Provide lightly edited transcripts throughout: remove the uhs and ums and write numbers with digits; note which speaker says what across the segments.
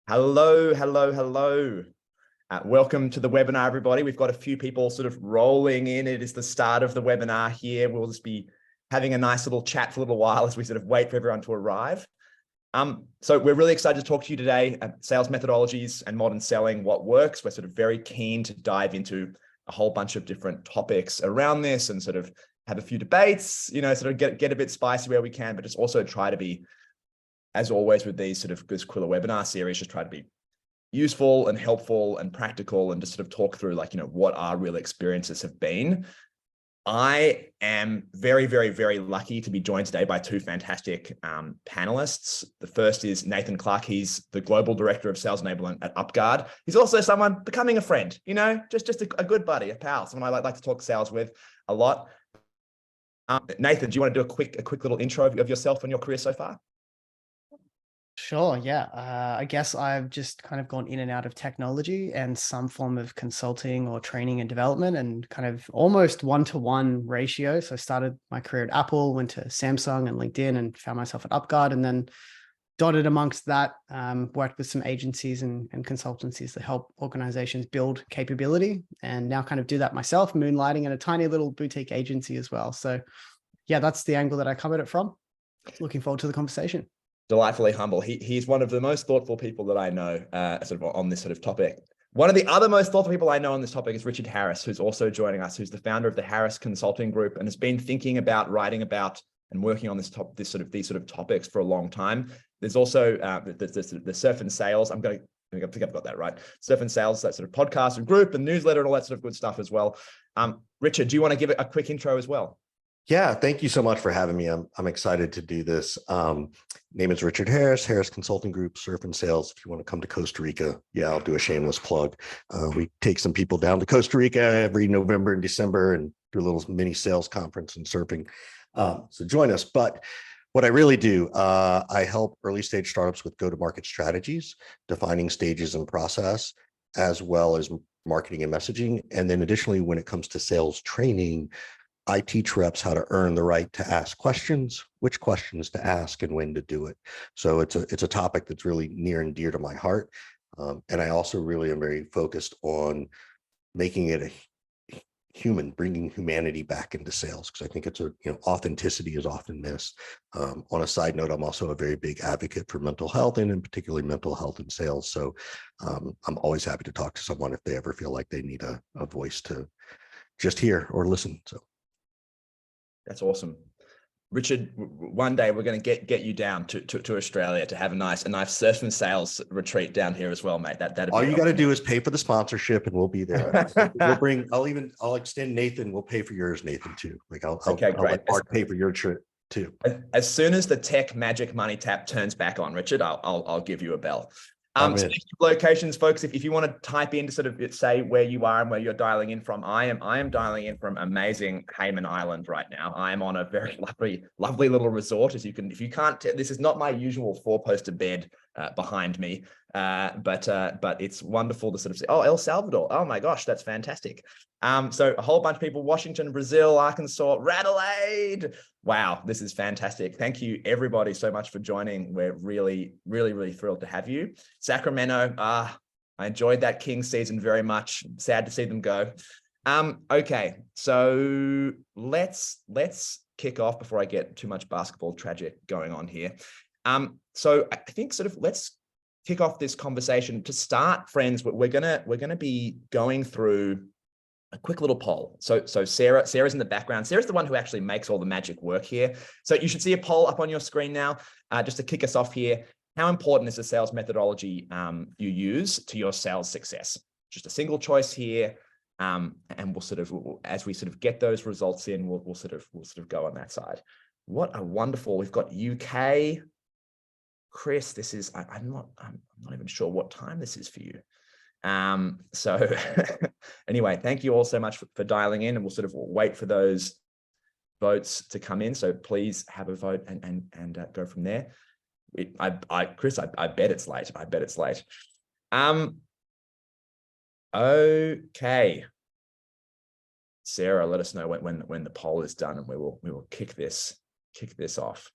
Speaker 1: Hello, hello, hello. Welcome to the webinar, everybody. We've got a few people sort of rolling in. It is the start of the webinar here. We'll just be having a nice little chat for a little while as we sort of wait for everyone to arrive. So we're really excited to talk to you today. Sales methodologies and modern selling, what works. We're sort of very keen to dive into a whole bunch of different topics around this and sort of have a few debates, sort of get a bit spicy where we can, but just also try to be, as always with these sort of this Qwilr webinar series, just try to be useful and helpful and practical and just sort of talk through what our real experiences have been. I am very, very, very lucky to be joined today by two fantastic panelists. The first is Nathan Clark. He's the Global Director of Sales Enablement at UpGuard. He's also someone becoming a friend, just a good buddy, a pal, someone I like to talk sales with a lot. Nathan, do you want to do a quick little intro of yourself and your career so far?
Speaker 2: Sure, yeah. I guess I've just kind of gone in and out of technology and some form of consulting or training and development and kind of almost one-to-one ratio. So I started my career at Apple, went to Samsung and LinkedIn and found myself at UpGuard, and then dotted amongst that, worked with some agencies and consultancies to help organizations build capability, and now kind of do that myself, moonlighting in a tiny little boutique agency as well. So yeah, that's the angle that I come at it from. Looking forward to the conversation.
Speaker 1: Delightfully humble. He's one of the most thoughtful people that I know sort of on this sort of topic. One of the other most thoughtful people I know on this topic is Richard Harris, who's also joining us, who's the founder of the Harris Consulting Group and has been thinking about, writing about, and working on these sort of topics for a long time. There's also the Surf and Sales. I think I've got that right. Surf and Sales, that sort of podcast and group and newsletter and all that sort of good stuff as well. Richard, do you want to give it a quick intro as well?
Speaker 3: Yeah, thank you so much for having me. I'm excited to do this. Name is Richard Harris, Harris Consulting Group, Surf and Sales. If you want to come to Costa Rica, yeah, I'll do a shameless plug. We take some people down to Costa Rica every November and December and do a little mini sales conference and surfing. So join us. But what I really do, I help early stage startups with go-to-market strategies, defining stages and process, as well as marketing and messaging. And then additionally, when it comes to sales training, I teach reps how to earn the right to ask questions, which questions to ask, and when to do it. So it's a topic that's really near and dear to my heart. And I also really am very focused on making it a human, bringing humanity back into sales, because I think authenticity is often missed. On a side note, I'm also a very big advocate for mental health, and in particular mental health in sales. So I'm always happy to talk to someone if they ever feel like they need a voice to just hear or listen. So.
Speaker 1: That's awesome. Richard, one day we're going to get you down to Australia to have a nice surf and sales retreat down here as well, mate.
Speaker 3: All you got to do is pay for the sponsorship and we'll be there. I'll extend Nathan. We'll pay for yours, Nathan, too. I'll let Mark pay for your trip too.
Speaker 1: As soon as the tech magic money tap turns back on, Richard, I'll give you a bell. Speaking of locations, folks, if you want to type in to sort of say where you are and where you're dialing in from, I am dialing in from amazing Hayman Island right now. I am on a very lovely little resort. If you can't, this is not my usual 4-poster bed behind me, but it's wonderful to sort of say, oh, El Salvador. Oh my gosh, that's fantastic. So a whole bunch of people: Washington, Brazil, Arkansas, Radelaide. Wow, this is fantastic. Thank you everybody so much for joining. We're really, really, really thrilled to have you. Sacramento, I enjoyed that Kings season very much. Sad to see them go. Okay, so let's kick off before I get too much basketball tragic going on here. So I think sort of let's kick off this conversation. To start, friends, we're gonna be going through a quick little poll. So Sarah's in the background. Sarah's the one who actually makes all the magic work here. So you should see a poll up on your screen now, just to kick us off here. How important is the sales methodology you use to your sales success? Just a single choice here. And we'll sort of, as we sort of get those results in, we'll sort of go on that side. What a wonderful, we've got UK. Chris, this is, I'm not even sure what time this is for you. So anyway, thank you all so much for dialing in, and we'll sort of wait for those votes to come in. So please have a vote and go from there. Chris, I bet it's late. I bet it's late. Okay. Sarah, let us know when the poll is done, and we will kick this off.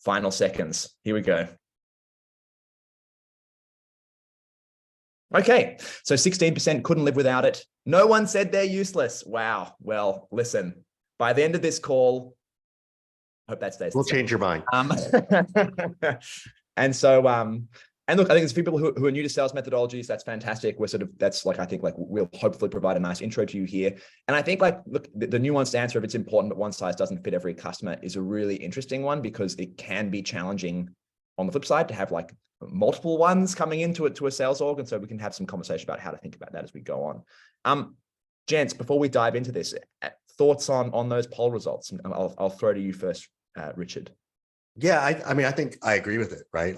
Speaker 1: Final seconds. Here we go. Okay, so 16% couldn't live without it. No one said they're useless. Wow. Well, listen, by the end of this call, I hope that stays.
Speaker 3: We'll change your mind.
Speaker 1: And so, and look, I think there's people who are new to sales methodologies. That's fantastic. I think we'll hopefully provide a nice intro to you here. And I think look, the nuanced answer of it's important, but one size doesn't fit every customer is a really interesting one, because it can be challenging on the flip side to have multiple ones coming into it to a sales org. And so we can have some conversation about how to think about that as we go on. Gents, before we dive into this, thoughts on those poll results? And I'll throw to you first, Richard.
Speaker 3: Yeah, I mean, I think I agree with it, right?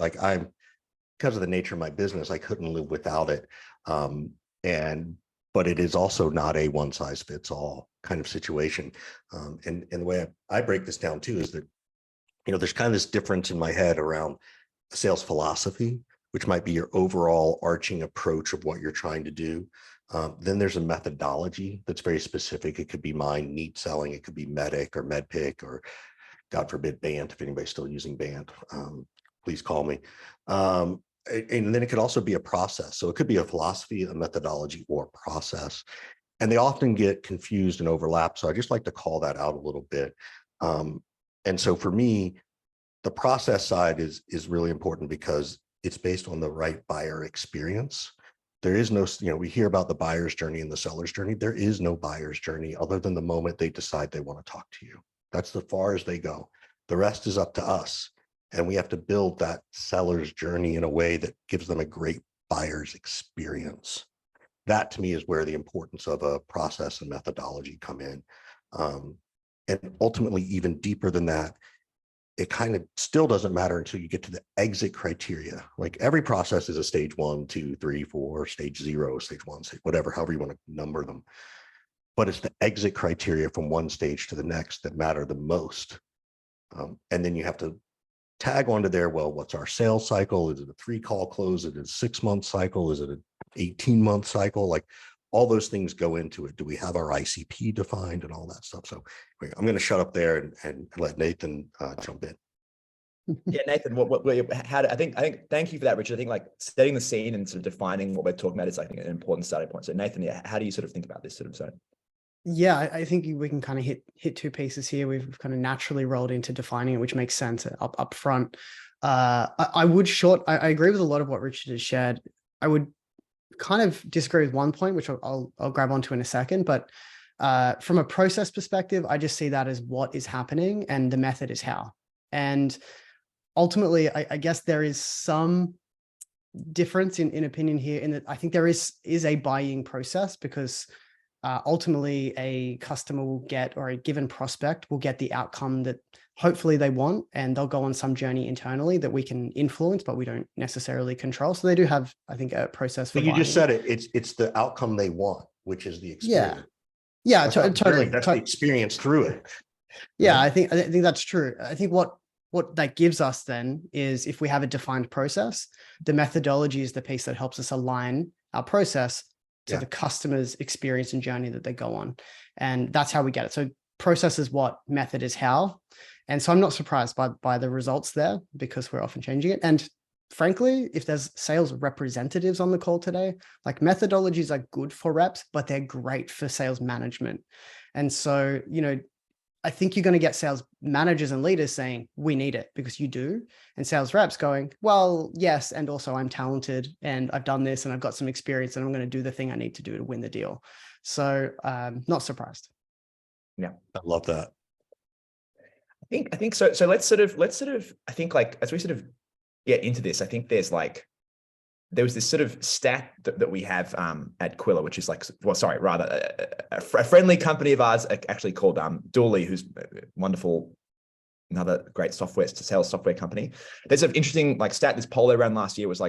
Speaker 3: Because of the nature of my business, I couldn't live without it. But it is also not a one size fits all kind of situation. And the way I break this down too is that, there's kind of this difference in my head around sales philosophy, which might be your overall arching approach of what you're trying to do. Then there's a methodology that's very specific. It could be mine, neat selling. It could be MEDDIC or MEDDPICC, or God forbid, BANT. If anybody's still using BANT, please call me. And then it could also be a process. So it could be a philosophy, a methodology, or a process. And they often get confused and overlap. So I just like to call that out a little bit. And so for me, the process side is really important because it's based on the right buyer experience. There is no, we hear about the buyer's journey and the seller's journey. There is no buyer's journey other than the moment they decide they want to talk to you. That's as far as they go. The rest is up to us. And we have to build that seller's journey in a way that gives them a great buyer's experience. That to me is where the importance of a process and methodology come in. And ultimately, even deeper than that, it kind of still doesn't matter until you get to the exit criteria. Like every process is a stage 1, 2, 3, 4, stage 0, stage 1, stage whatever, however you want to number them. But it's the exit criteria from one stage to the next that matter the most. And then you have to tag onto there, well, what's our sales cycle? Is it a 3-call close? Is it a 6-month cycle? Is it an 18-month cycle? Like all those things go into it. Do we have our ICP defined and all that stuff? So I'm going to shut up there and let Nathan jump in.
Speaker 1: Yeah, Nathan, I think thank you for that, Richard. I think setting the scene and sort of defining what we're talking about is, I think, an important starting point. So Nathan, how do you sort of think about this sort of zone?
Speaker 2: Yeah, I think we can kind of hit two pieces here. We've kind of naturally rolled into defining it, which makes sense up front. I agree with a lot of what Richard has shared. I would kind of disagree with one point, which I'll grab onto in a second. But from a process perspective, I just see that as what is happening and the method is how. And ultimately, I guess there is some difference in opinion here in that I think there is a buying process, because ultimately a customer will get, or a given prospect will get the outcome that hopefully they want, and they'll go on some journey internally that we can influence, but we don't necessarily control. So they do have, I think, a process for
Speaker 3: you just said it. It's the outcome they want, which is the experience.
Speaker 2: Yeah, totally.
Speaker 3: That's the experience through it.
Speaker 2: Yeah, I think that's true. I think what that gives us then is, if we have a defined process, the methodology is the piece that helps us align our process to the customer's experience and journey that they go on. And that's how we get it. So process is what, method is how. And so I'm not surprised by the results there, because we're often changing it. And frankly, if there's sales representatives on the call today, methodologies are good for reps, but they're great for sales management. And so, I think you're going to get sales managers and leaders saying, we need it, because you do. And sales reps going, well, yes. And also I'm talented and I've done this and I've got some experience and I'm going to do the thing I need to do to win the deal. So not surprised.
Speaker 3: Yeah. I love that.
Speaker 1: I think so. So let's sort of, I think as we sort of get into this, I think there was this sort of stat that we have at Qwilr, which is a friendly company of ours actually called Dooley, who's wonderful, another great sales software company. There's an interesting stat. This poll they ran last year was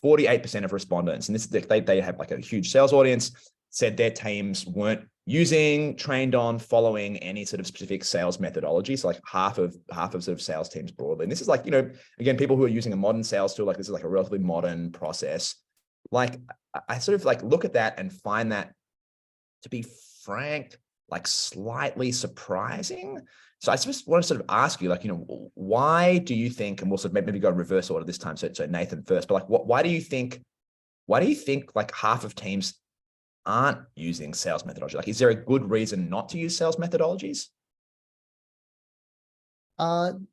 Speaker 1: 48% of respondents, and this they have a huge sales audience, said their teams weren't using, trained on, following any sort of specific sales methodology. So half of sort of sales teams broadly. And this is again, people who are using a modern sales tool, this is a relatively modern process. I sort of look at that and find that, to be frank, slightly surprising. So I just want to sort of ask you, why do you think, and we'll sort of maybe go in reverse order this time. So Nathan first, but why do you think why do you think like half of teams aren't using sales methodology? Like, is there a good reason not to use sales methodologies?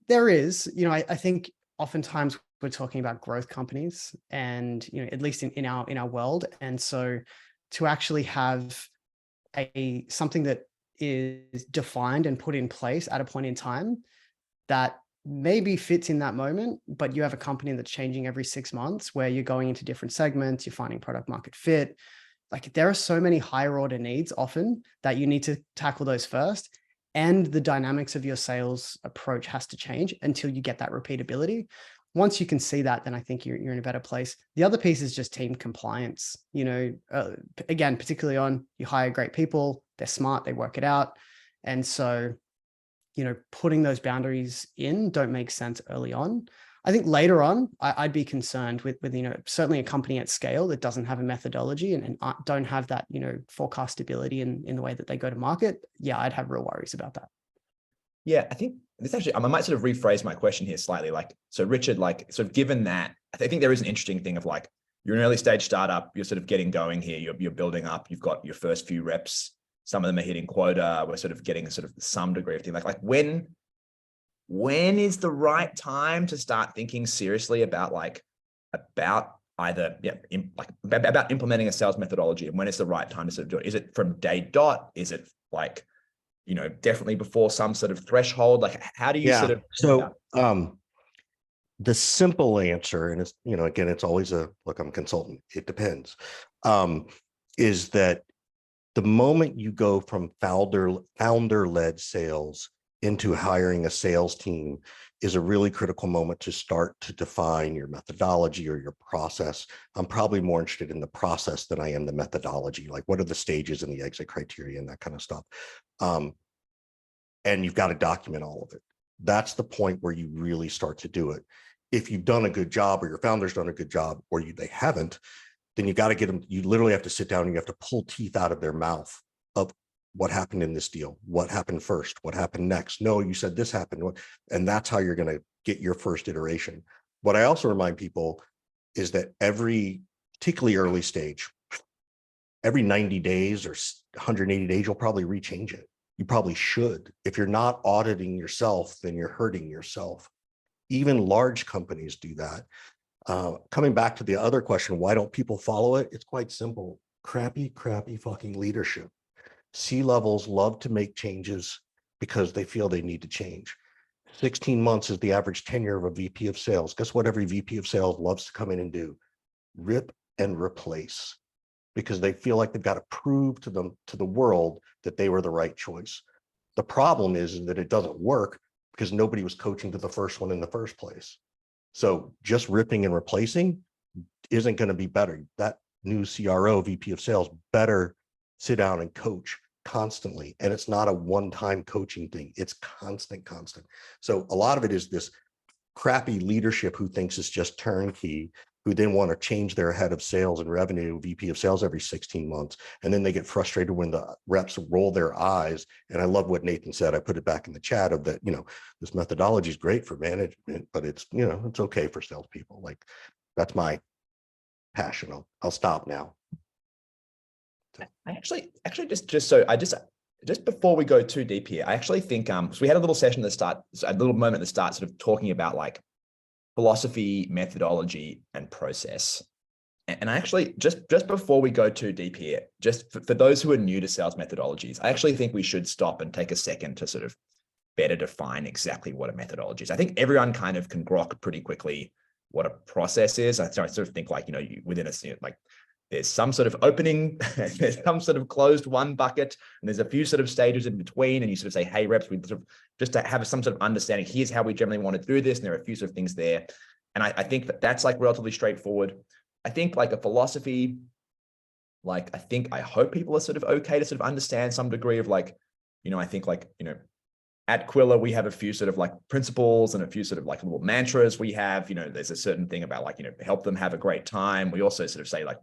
Speaker 2: There is, I think oftentimes we're talking about growth companies and, at least in our world. And so to actually have something that is defined and put in place at a point in time that maybe fits in that moment, but you have a company that's changing every 6 months where you're going into different segments, you're finding product market fit. Like there are so many higher order needs often that you need to tackle those first. And the dynamics of your sales approach has to change until you get that repeatability. Once you can see that, then I think you're in a better place. The other piece is just team compliance. Again, particularly on you hire great people, they're smart, they work it out. And so, putting those boundaries in don't make sense early on. I think later on, I'd be concerned with certainly a company at scale that doesn't have a methodology and don't have that, forecastability in the way that they go to market. Yeah, I'd have real worries about that.
Speaker 1: Yeah, I think this actually, I might sort of rephrase my question here slightly. Like, so Richard, like, sort of given that, I think there is an interesting thing of like, you're an early stage startup, you're sort of getting going here, you're building up, you've got your first few reps, some of them are hitting quota, we're sort of getting sort of some degree of thing. Like when is the right time to start thinking seriously about either about implementing a sales methodology, and when is the right time to sort of do it? Is it from day dot? Is it like, definitely before some sort of threshold? Like, how do you sort of?
Speaker 3: So the simple answer, and it's, again, it's always look, I'm a consultant, it depends, is that the moment you go from founder-led sales into hiring a sales team is a really critical moment to start to define your methodology or your process. I'm probably more interested in the process than I am the methodology. Like, what are the stages and the exit criteria and that kind of stuff? And you've got to document all of it. That's the point where you really start to do it. If you've done a good job, or your founder's done a good job, or they haven't, then you got to get them, you literally have to sit down and you have to pull teeth out of their mouth of what happened in this deal, what happened first, what happened next. No, you said this happened. And that's how you're going to get your first iteration. What I also remind people is that particularly early stage, every 90 days or 180 days, you'll probably rechange it. You probably should. If you're not auditing yourself, then you're hurting yourself. Even large companies do that. Coming back to the other question, why don't people follow it? It's quite simple. Crappy fucking leadership. C-levels love to make changes because they feel they need to change. 16 months is the average tenure of a VP of sales. Guess what every VP of sales loves to come in and do? Rip and replace, because they feel like they've got to prove to the world that they were the right choice. The problem is that it doesn't work because nobody was coaching to the first one in the first place. So just ripping and replacing isn't going to be better. That new CRO, VP of sales, better sit down and coach constantly. And it's not a one-time coaching thing. It's constant. So a lot of it is this crappy leadership who thinks it's just turnkey, who then want to change their head of sales and revenue, VP of sales, every 16 months. And then they get frustrated when the reps roll their eyes. And I love what Nathan said. I put it back in the chat of that, this methodology is great for management, but it's, it's okay for salespeople. Like, that's my passion. I'll stop now.
Speaker 1: I actually just before we go too deep here, I actually think, so we had a little session at the start, a little moment at the start, sort of talking about like philosophy, methodology, and process. And I actually, just before we go too deep here, just for those who are new to sales methodologies, I actually think we should stop and take a second to sort of better define exactly what a methodology is. I think everyone kind of can grok pretty quickly what a process is. I sort of think like, within a, like, there's some sort of opening, there's some sort of closed one bucket, and there's a few sort of stages in between. And you sort of say, hey, reps, we sort of just to have some sort of understanding, here's how we generally want to do this. And there are a few sort of things there. And I think that's like relatively straightforward. I think like a philosophy, like, I hope people are sort of okay to sort of understand some degree of like, I think like, at Qwilr, we have a few sort of like principles and a few sort of like little mantras we have, there's a certain thing about like, help them have a great time. We also sort of say like,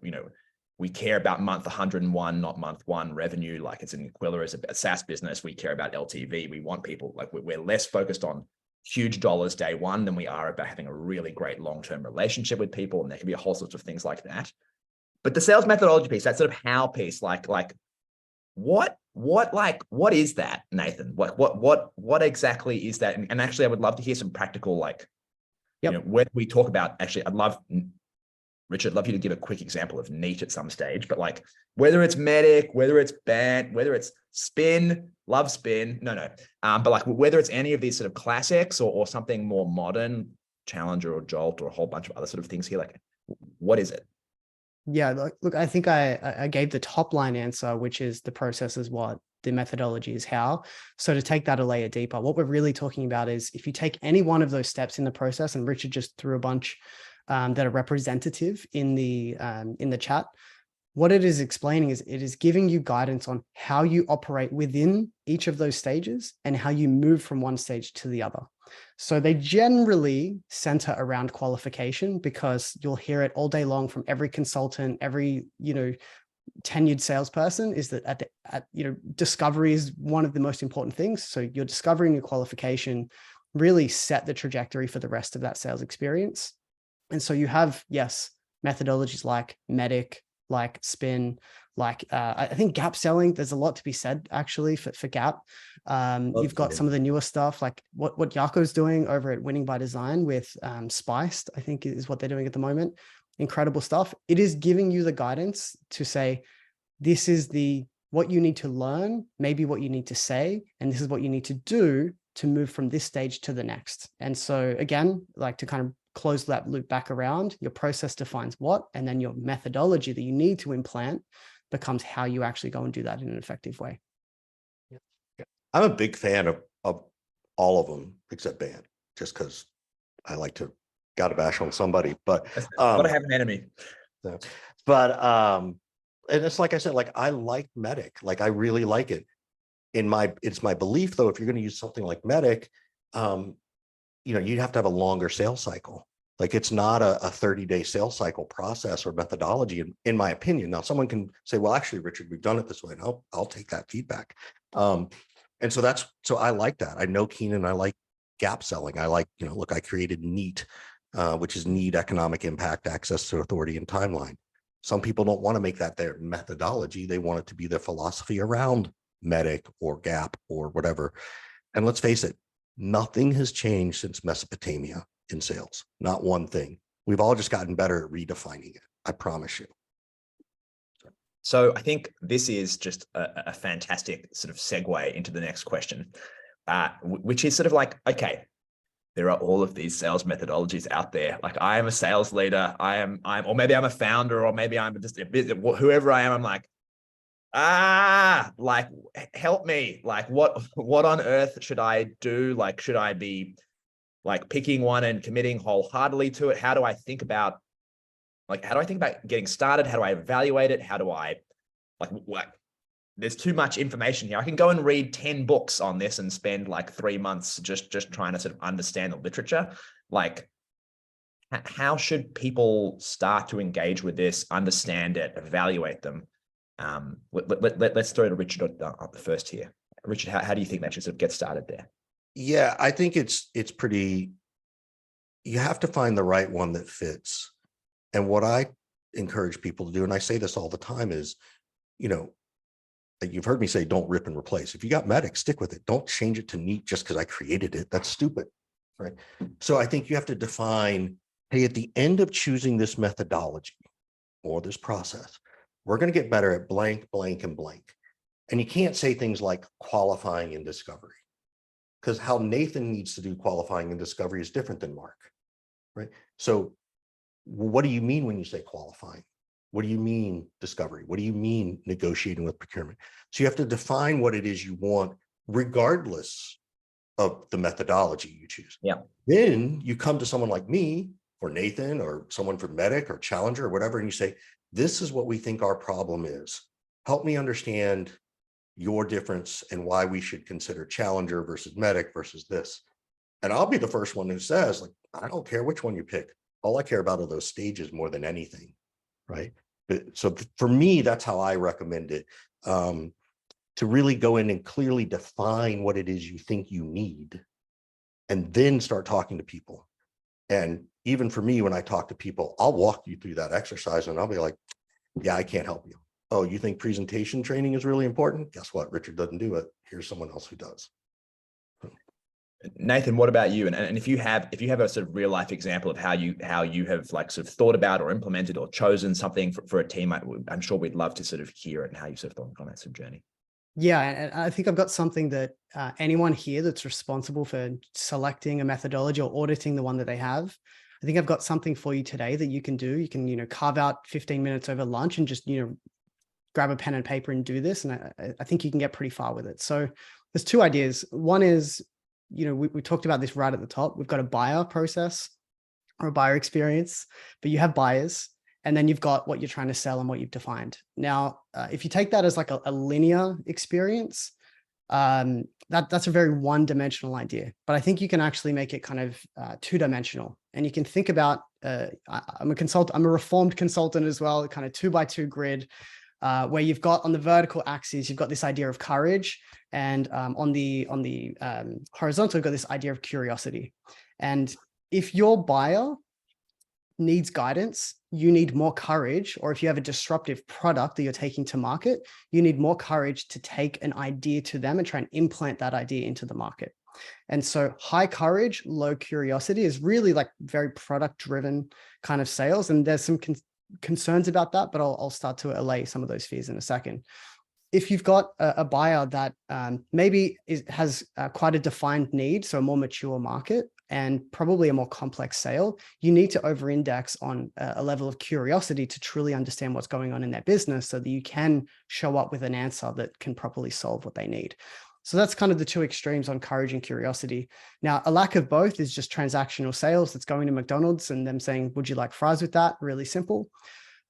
Speaker 1: we care about month 101, not month one revenue. Like, it's in Qwilr as a SaaS business. We care about LTV. We want people, like, we're less focused on huge dollars day one than we are about having a really great long-term relationship with people. And there can be a whole sorts of things like that. But the sales methodology piece, that sort of how piece, what is that, Nathan? What exactly is that? And actually, I would love to hear some practical, when we talk about, actually, Richard, I'd love you to give a quick example of NEAT at some stage, but whether it's MEDDIC, whether it's BANT, whether it's SPIN, love SPIN, but whether it's any of these sort of classics or something more modern, Challenger or Jolt or a whole bunch of other sort of things here, what is it?
Speaker 2: Yeah, look, I think I gave the top line answer, which is the process is what, the methodology is how. So to take that a layer deeper, what we're really talking about is if you take any one of those steps in the process, and Richard just threw a bunch that are representative in the chat, what it is explaining is it is giving you guidance on how you operate within each of those stages and how you move from one stage to the other. So they generally center around qualification, because you'll hear it all day long from every consultant, every, tenured salesperson, is that discovery is one of the most important things. So you're discovering your qualification really set the trajectory for the rest of that sales experience. And so you have, yes, methodologies like MEDDIC, like SPIN, I think gap selling, there's a lot to be said actually for gap. You've got some of the newer stuff, like what Jaco's doing over at Winning by Design with Spiced, I think is what they're doing at the moment. Incredible stuff. It is giving you the guidance to say, this is what you need to learn, maybe what you need to say, and this is what you need to do to move from this stage to the next. And so again, to kind of close that loop back around, your process defines what, and then your methodology that you need to implant becomes how you actually go and do that in an effective way.
Speaker 3: Yeah. I'm a big fan of all of them except BANT, just because I like to gotta bash on somebody, but
Speaker 1: gotta have an enemy.
Speaker 3: But and it's like I said, I like MEDDIC, I really like it. It's my belief though, if you're going to use something like MEDDIC, you'd have to have a longer sales cycle. It's not a 30-day sales cycle process or methodology, in my opinion. Now, someone can say, well, actually, Richard, we've done it this way, and I'll take that feedback. And so I like that. I know Keenan, I like gap selling. I like, look, I created NEAT, which is Need, Economic Impact, Access to Authority, and Timeline. Some people don't want to make that their methodology. They want it to be their philosophy around MEDDIC or gap or whatever. And let's face it, nothing has changed since Mesopotamia in sales. Not one thing. We've all just gotten better at redefining it. I promise you.
Speaker 1: So I think this is just a fantastic sort of segue into the next question, which is sort of okay, there are all of these sales methodologies out there. I am a sales leader. or maybe I'm a founder, or maybe I'm just whoever I am. I'm help me. What on earth should I do? Should I be picking one and committing wholeheartedly to it? How do I think about getting started? How do I evaluate it? How do I there's too much information here. I can go and read 10 books on this and spend 3 months just trying to sort of understand the literature. How should people start to engage with this, understand it, evaluate them? Let's throw to Richard up first here. Richard, how do you think that should sort of get started there?
Speaker 3: Yeah, I think it's pretty, you have to find the right one that fits. And what I encourage people to do, and I say this all the time, is, you've heard me say, don't rip and replace. If you got MEDDIC, stick with it. Don't change it to NEAT just because I created it. That's stupid, right? So I think you have to define, hey, at the end of choosing this methodology or this process, we're going to get better at blank, blank, and blank. And you can't say things like qualifying and discovery, because how Nathan needs to do qualifying and discovery is different than Mark, right? So what do you mean when you say qualifying? What do you mean discovery? What do you mean negotiating with procurement? So you have to define what it is you want, regardless of the methodology you choose.
Speaker 1: Yeah.
Speaker 3: Then you come to someone like me or Nathan or someone from MEDDIC or Challenger or whatever, and you say, this is what we think our problem is. Help me understand your difference and why we should consider Challenger versus MEDDIC versus this. And I'll be the first one who says, I don't care which one you pick. All I care about are those stages more than anything, right? So for me, that's how I recommend it, to really go in and clearly define what it is you think you need, and then start talking to people. And even for me, when I talk to people, I'll walk you through that exercise and I'll be like, Yeah, I can't help you. Oh, you think presentation training is really important? Guess what? Richard doesn't do it. Here's someone else who does.
Speaker 1: Nathan, what about you? And if you have a sort of real life example of how you have like sort of thought about or implemented or chosen something for a team, I'm sure we'd love to sort of hear it and how you sort of gone that sort of journey.
Speaker 2: Yeah, and I think I've got something that anyone here that's responsible for selecting a methodology or auditing the one that they have, I think I've got something for you today that you can do. You can, carve out 15 minutes over lunch and just, grab a pen and paper and do this. And I think you can get pretty far with it. So there's two ideas. One is, we talked about this right at the top. We've got a buyer process or a buyer experience, but you have buyers. And then you've got what you're trying to sell and what you've defined. Now, if you take that as like a linear experience, that's a very one-dimensional idea. But I think you can actually make it kind of two-dimensional. And you can think about, I'm a reformed consultant as well, kind of 2x2 grid, where you've got on the vertical axis, you've got this idea of courage, and on the horizontal, you've got this idea of curiosity. And if your buyer needs guidance, you need more courage, or if you have a disruptive product that you're taking to market, you need more courage to take an idea to them and try and implant that idea into the market. And so high courage, low curiosity is really like very product driven kind of sales. And there's some concerns about that, but I'll start to allay some of those fears in a second. If you've got a buyer that maybe has quite a defined need, so a more mature market, and probably a more complex sale, you need to over-index on a level of curiosity to truly understand what's going on in their business so that you can show up with an answer that can properly solve what they need. So that's kind of the two extremes on courage and curiosity. Now, a lack of both is just transactional sales that's going to McDonald's and them saying, would you like fries with that? Really simple.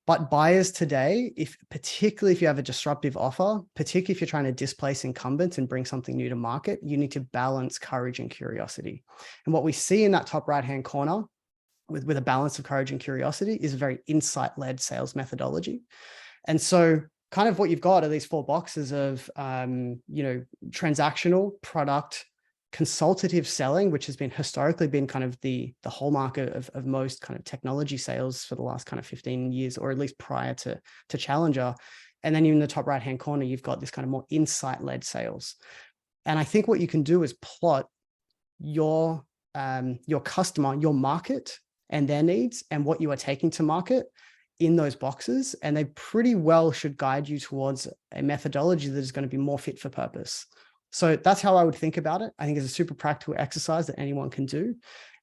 Speaker 2: But buyers today, particularly if you have a disruptive offer, particularly if you're trying to displace incumbents and bring something new to market, you need to balance courage and curiosity. And what we see in that top right-hand corner with a balance of courage and curiosity is a very insight-led sales methodology. And so kind of what you've got are these four boxes of, transactional, product, consultative selling, which has been historically been kind of the hallmark of most kind of technology sales for the last kind of 15 years, or at least prior to Challenger. And then in the top right-hand corner, you've got this kind of more insight-led sales. And I think what you can do is plot your customer, your market and their needs and what you are taking to market in those boxes. And they pretty well should guide you towards a methodology that is going to be more fit for purpose. So that's how I would think about it. I think it's a super practical exercise that anyone can do.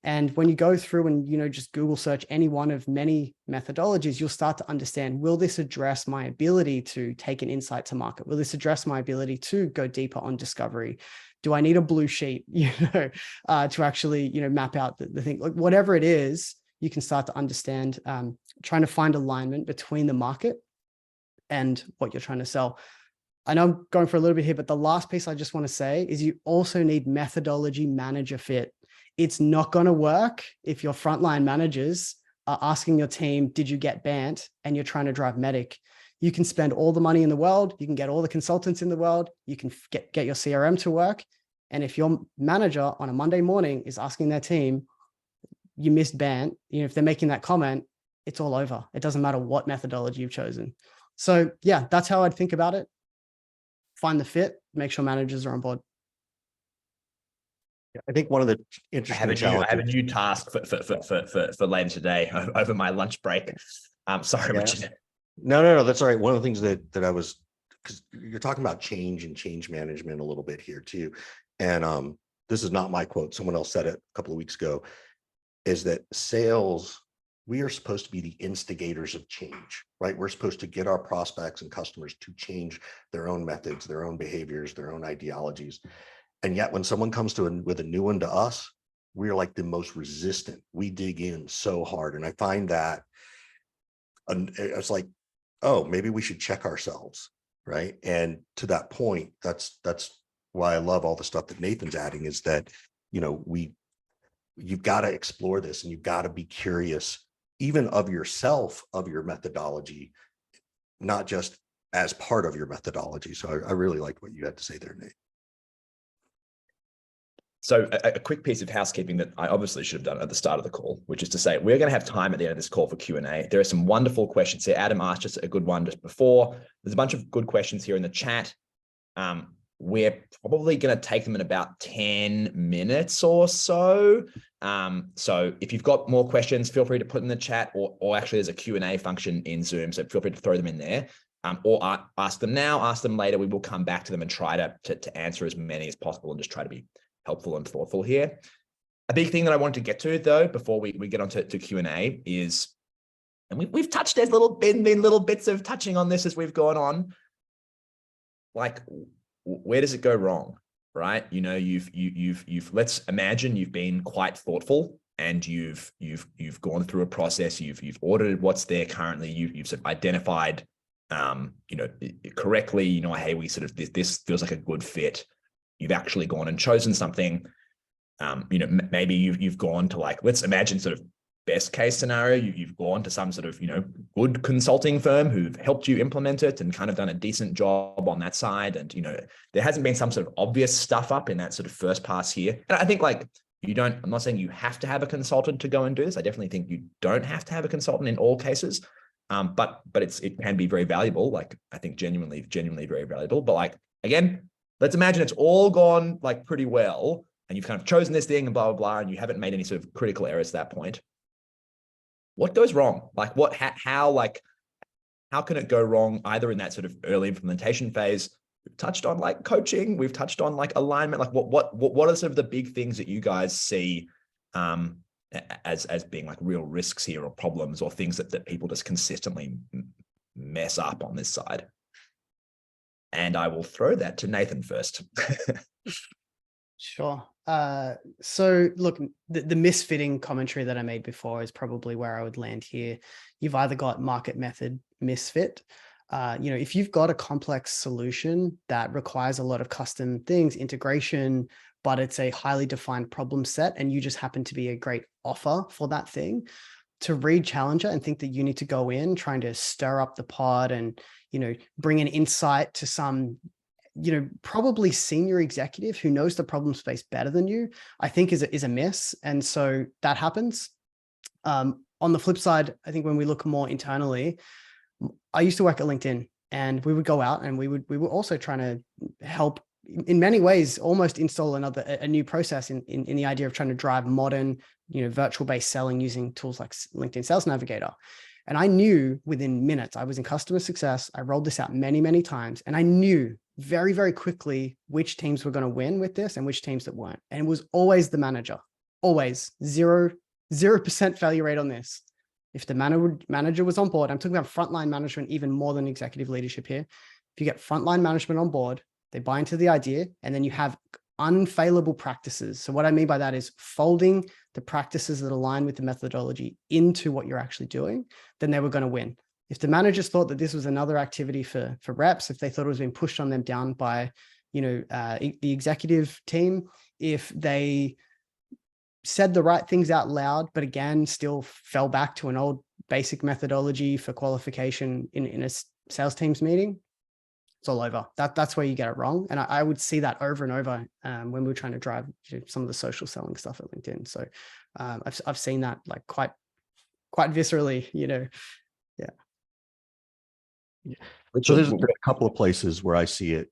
Speaker 2: And when you go through and, just Google search any one of many methodologies, you'll start to understand, will this address my ability to take an insight to market? Will this address my ability to go deeper on discovery? Do I need a blue sheet, to actually, map out the thing? Like whatever it is, you can start to understand, trying to find alignment between the market and what you're trying to sell. I know I'm going for a little bit here, but the last piece I just want to say is you also need methodology manager fit. It's not going to work if your frontline managers are asking your team, did you get banned? And you're trying to drive medic. You can spend all the money in the world. You can get all the consultants in the world. You can get your CRM to work. And if your manager on a Monday morning is asking their team, you missed ban, if they're making that comment, it's all over. It doesn't matter what methodology you've chosen. So yeah, that's how I'd think about it. Find the fit, make sure managers are on board.
Speaker 3: I think one of the interesting challenges.
Speaker 1: I have a new task for later today over my lunch break. Sorry, Richard.
Speaker 3: No, that's all right. One of the things that I was, because you're talking about change and change management a little bit here too. And this is not my quote. Someone else said it a couple of weeks ago, is that sales, we are supposed to be the instigators of change, right? We're supposed to get our prospects and customers to change their own methods, their own behaviors, their own ideologies. And yet when someone comes with a new one to us, we're like the most resistant. We dig in so hard. And I find that it's like, oh, maybe we should check ourselves, right? And to that point, that's why I love all the stuff that Nathan's adding, is that, you've got to explore this and you've got to be curious even of yourself, of your methodology, not just as part of your methodology. So I really liked what you had to say there, Nate.
Speaker 1: So a quick piece of housekeeping that I obviously should have done at the start of the call, which is to say, we're going to have time at the end of this call for Q&A. There are some wonderful questions here. Adam asked us a good one just before. There's a bunch of good questions here in the chat. We're probably going to take them in about 10 minutes or so. So if you've got more questions, feel free to put in the chat, or actually there's a Q&A function in Zoom, so feel free to throw them in there. Or ask them now, ask them later. We will come back to them and try to answer as many as possible and just try to be helpful and thoughtful here. A big thing that I wanted to get to, though, before we get on to Q&A is, and we've touched, there's been little bits of touching on this as we've gone on. Like, where does it go wrong, right? You know, let's imagine you've been quite thoughtful and you've gone through a process, you've audited what's there currently, you've sort of identified, you know, correctly, you know, hey, we sort of, this feels like a good fit. You've actually gone and chosen something. You know, maybe you've gone to, like, let's imagine sort of best case scenario, you've gone to some sort of, you know, good consulting firm who've helped you implement it and kind of done a decent job on that side. And, you know, there hasn't been some sort of obvious stuff up in that sort of first pass here. And I think, like, I'm not saying you have to have a consultant to go and do this. I definitely think you don't have to have a consultant in all cases. But it can be very valuable. Like, I think genuinely very valuable. But, like, again, let's imagine it's all gone, like, pretty well, and you've kind of chosen this thing and blah, blah, blah, and you haven't made any sort of critical errors at that point. What goes wrong? Like, how can it go wrong either in that sort of early implementation phase? We've touched on, like, coaching. We've touched on, like, alignment. Like, what are sort of the big things that you guys see as being, like, real risks here, or problems, or things that people just consistently mess up on this side? And I will throw that to Nathan first.
Speaker 2: Sure. So look, the misfitting commentary that I made before is probably where I would land here. You've either got market method misfit. You know, if you've got a complex solution that requires a lot of custom things, integration, but it's a highly defined problem set, and you just happen to be a great offer for that thing, to read Challenger and think that you need to go in trying to stir up the pod and, you know, bring an insight to some, you know, probably senior executive who knows the problem space better than you, I think is a miss. And so that happens. On the flip side, I think when we look more internally, I used to work at LinkedIn, and we would go out and we were also trying to help, in many ways, almost install a new process in the idea of trying to drive modern, you know, virtual-based selling using tools like LinkedIn Sales Navigator. And I knew within minutes, I was in customer success. I rolled this out many, many times, and I knew very, very quickly which teams were going to win with this and which teams that weren't. And it was always the manager, always 0% failure rate on this. If the manager was on board, I'm talking about frontline management, even more than executive leadership here. If you get frontline management on board, they buy into the idea, and then you have unfailable practices. So what I mean by that is folding the practices that align with the methodology into what you're actually doing, then they were going to win. If the managers thought that this was another activity for reps, if they thought it was being pushed on them down by, you know, the executive team, if they said the right things out loud, but again, still fell back to an old basic methodology for qualification in a sales teams meeting, it's all over. That's where you get it wrong. And I would see that over and over when we were trying to drive some of the social selling stuff at LinkedIn. So I've seen that, like, quite viscerally, you know. Yeah.
Speaker 3: So there's a couple of places where I see it.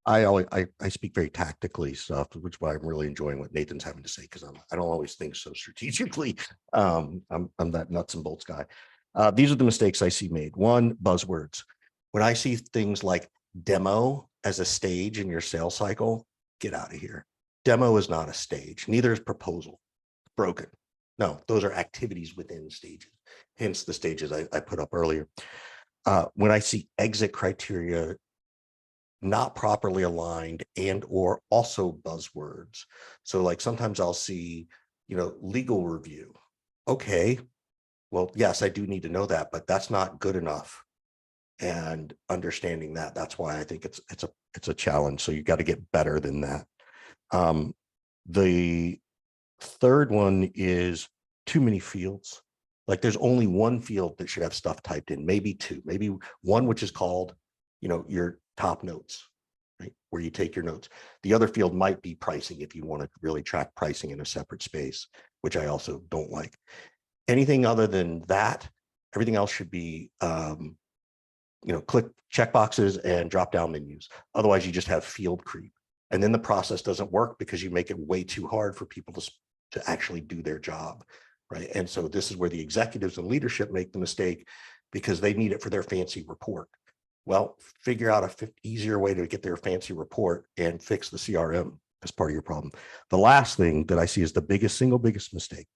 Speaker 3: I speak very tactically stuff, which is why I'm really enjoying what Nathan's having to say, because I don't always think so strategically. I'm that nuts and bolts guy. These are the mistakes I see made. One, buzzwords. When I see things like demo as a stage in your sales cycle, get out of here. Demo is not a stage. Neither is proposal. Broken. No, those are activities within stages. Hence the stages I put up earlier. When I see exit criteria not properly aligned and or also buzzwords. So, like, sometimes I'll see, you know, legal review. Okay, well, yes, I do need to know that, but that's not good enough. And understanding that's why I think it's a challenge. So you got to get better than that. The third one is too many fields. Like, there's only one field that should have stuff typed in, maybe two, maybe one, which is called, you know, your top notes, right? where you take your notes. The other field might be pricing if you want to really track pricing in a separate space, which I also don't like. Anything other than that, everything else should be, click check boxes and drop down menus. Otherwise, you just have field creep. And then the process doesn't work because you make it way too hard for people to actually do their job, right? And so this is where the executives and leadership make the mistake because they need it for their fancy report. Well, figure out a easier way to get their fancy report and fix the CRM as part of your problem. The last thing that I see is the single biggest mistake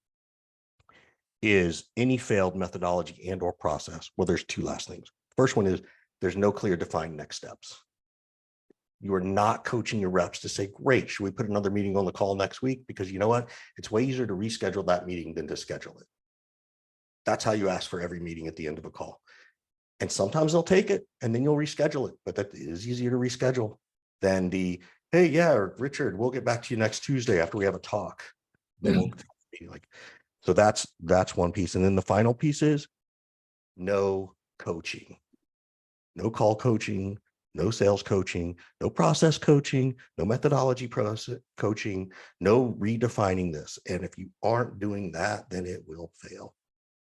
Speaker 3: is any failed methodology and or process. Well, there's two last things. First one is there's no clear defined next steps. You are not coaching your reps to say, great, should we put another meeting on the call next week? Because you know what? It's way easier to reschedule that meeting than to schedule it. That's how you ask for every meeting at the end of a call. And sometimes they'll take it and then you'll reschedule it. But that is easier to reschedule than the, hey, yeah, Richard, we'll get back to you next Tuesday after we have a talk. Then we'll be like, so that's one piece. And then the final piece is no coaching, no call coaching, no sales coaching, no process coaching, no methodology process coaching, no redefining this. And if you aren't doing that, then it will fail,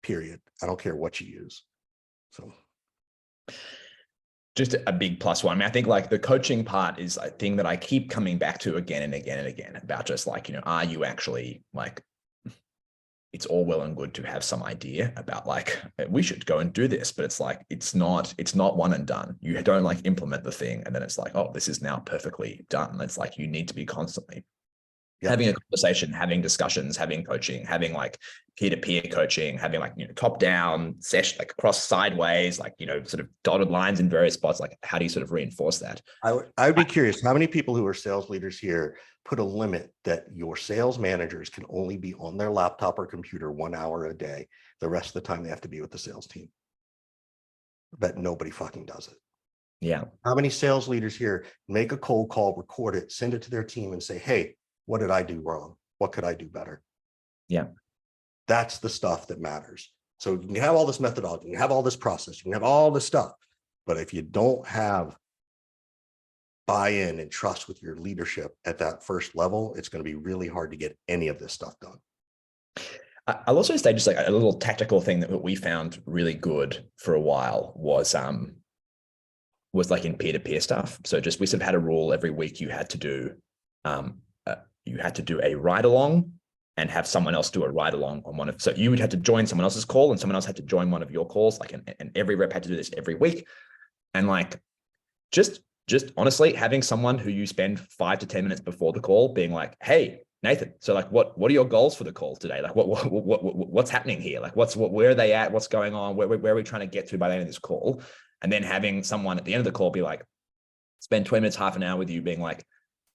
Speaker 3: period. I don't care what you use. So
Speaker 1: just a big plus one. I mean, I think like the coaching part is a thing that I keep coming back to again and again and again about just like, are you actually like, it's all well and good to have some idea about like, we should go and do this, but it's like, it's not one and done. You don't like implement the thing and then it's like, oh, this is now perfectly done. It's like, you need to be constantly having a conversation, having discussions, having coaching, having like peer-to-peer coaching, having like, top-down session, like cross sideways, like, sort of dotted lines in various spots. Like, how do you sort of reinforce that?
Speaker 3: I would be curious, how many people who are sales leaders here put a limit that your sales managers can only be on their laptop or computer 1 hour a day? The rest of the time they have to be with the sales team. I bet nobody fucking does it.
Speaker 1: Yeah.
Speaker 3: How many sales leaders here make a cold call, record it, send it to their team and say, hey, what did I do wrong? What could I do better?
Speaker 1: Yeah.
Speaker 3: That's the stuff that matters. So you can have all this methodology, you can have all this process, you can have all this stuff, but if you don't have buy-in and trust with your leadership at that first level, it's going to be really hard to get any of this stuff done.
Speaker 1: I'll also say just like a little tactical thing that we found really good for a while was like in peer-to-peer stuff. So just we sort of had a rule every week you had to do a ride along and have someone else do a ride along on one of, so you would have to join someone else's call and someone else had to join one of your calls, like, and every rep had to do this every week. And like, just honestly having someone who you spend 5 to 10 minutes before the call being like, hey, Nathan, so like, what are your goals for the call today? Like what's happening here? Like where are they at? What's going on? Where are we trying to get to by the end of this call? And then having someone at the end of the call be like, spend 20 minutes, half an hour with you being like,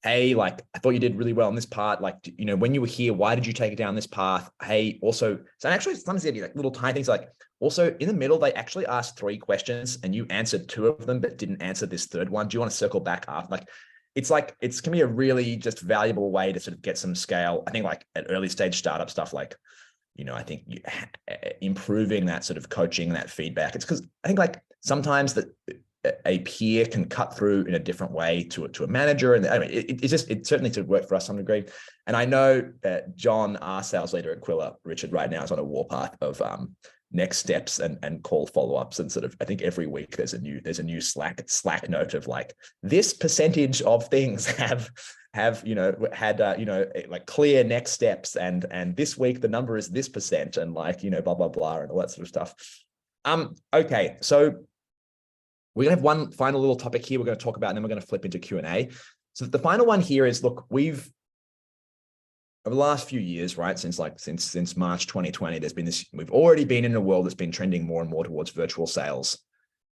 Speaker 1: hey, like, I thought you did really well in this part. Like, when you were here, why did you take it down this path? Hey, also, so actually sometimes there'd be like little tiny things like, also in the middle, they actually asked 3 questions and you answered 2 of them, but didn't answer this third one. Do you want to circle back after? Like, it's can be a really just valuable way to sort of get some scale. I think like at early stage startup stuff, like, I think improving that sort of coaching, that feedback. It's because I think like sometimes that a peer can cut through in a different way to a manager. And I mean, it certainly to work for us to some degree. And I know that John, our sales leader at Qwilr, Richard, right now is on a warpath of next steps and call follow-ups. And sort of, I think every week there's a new Slack note of like, this percentage of things have had like clear next steps. And this week the number is this percent and like, blah, blah, blah, and all that sort of stuff. Okay. So we're going to have one final little topic here we're going to talk about, and then we're going to flip into Q&A. So the final one here is, look, we've, over the last few years, right, since March 2020, there's been this, we've already been in a world that's been trending more and more towards virtual sales.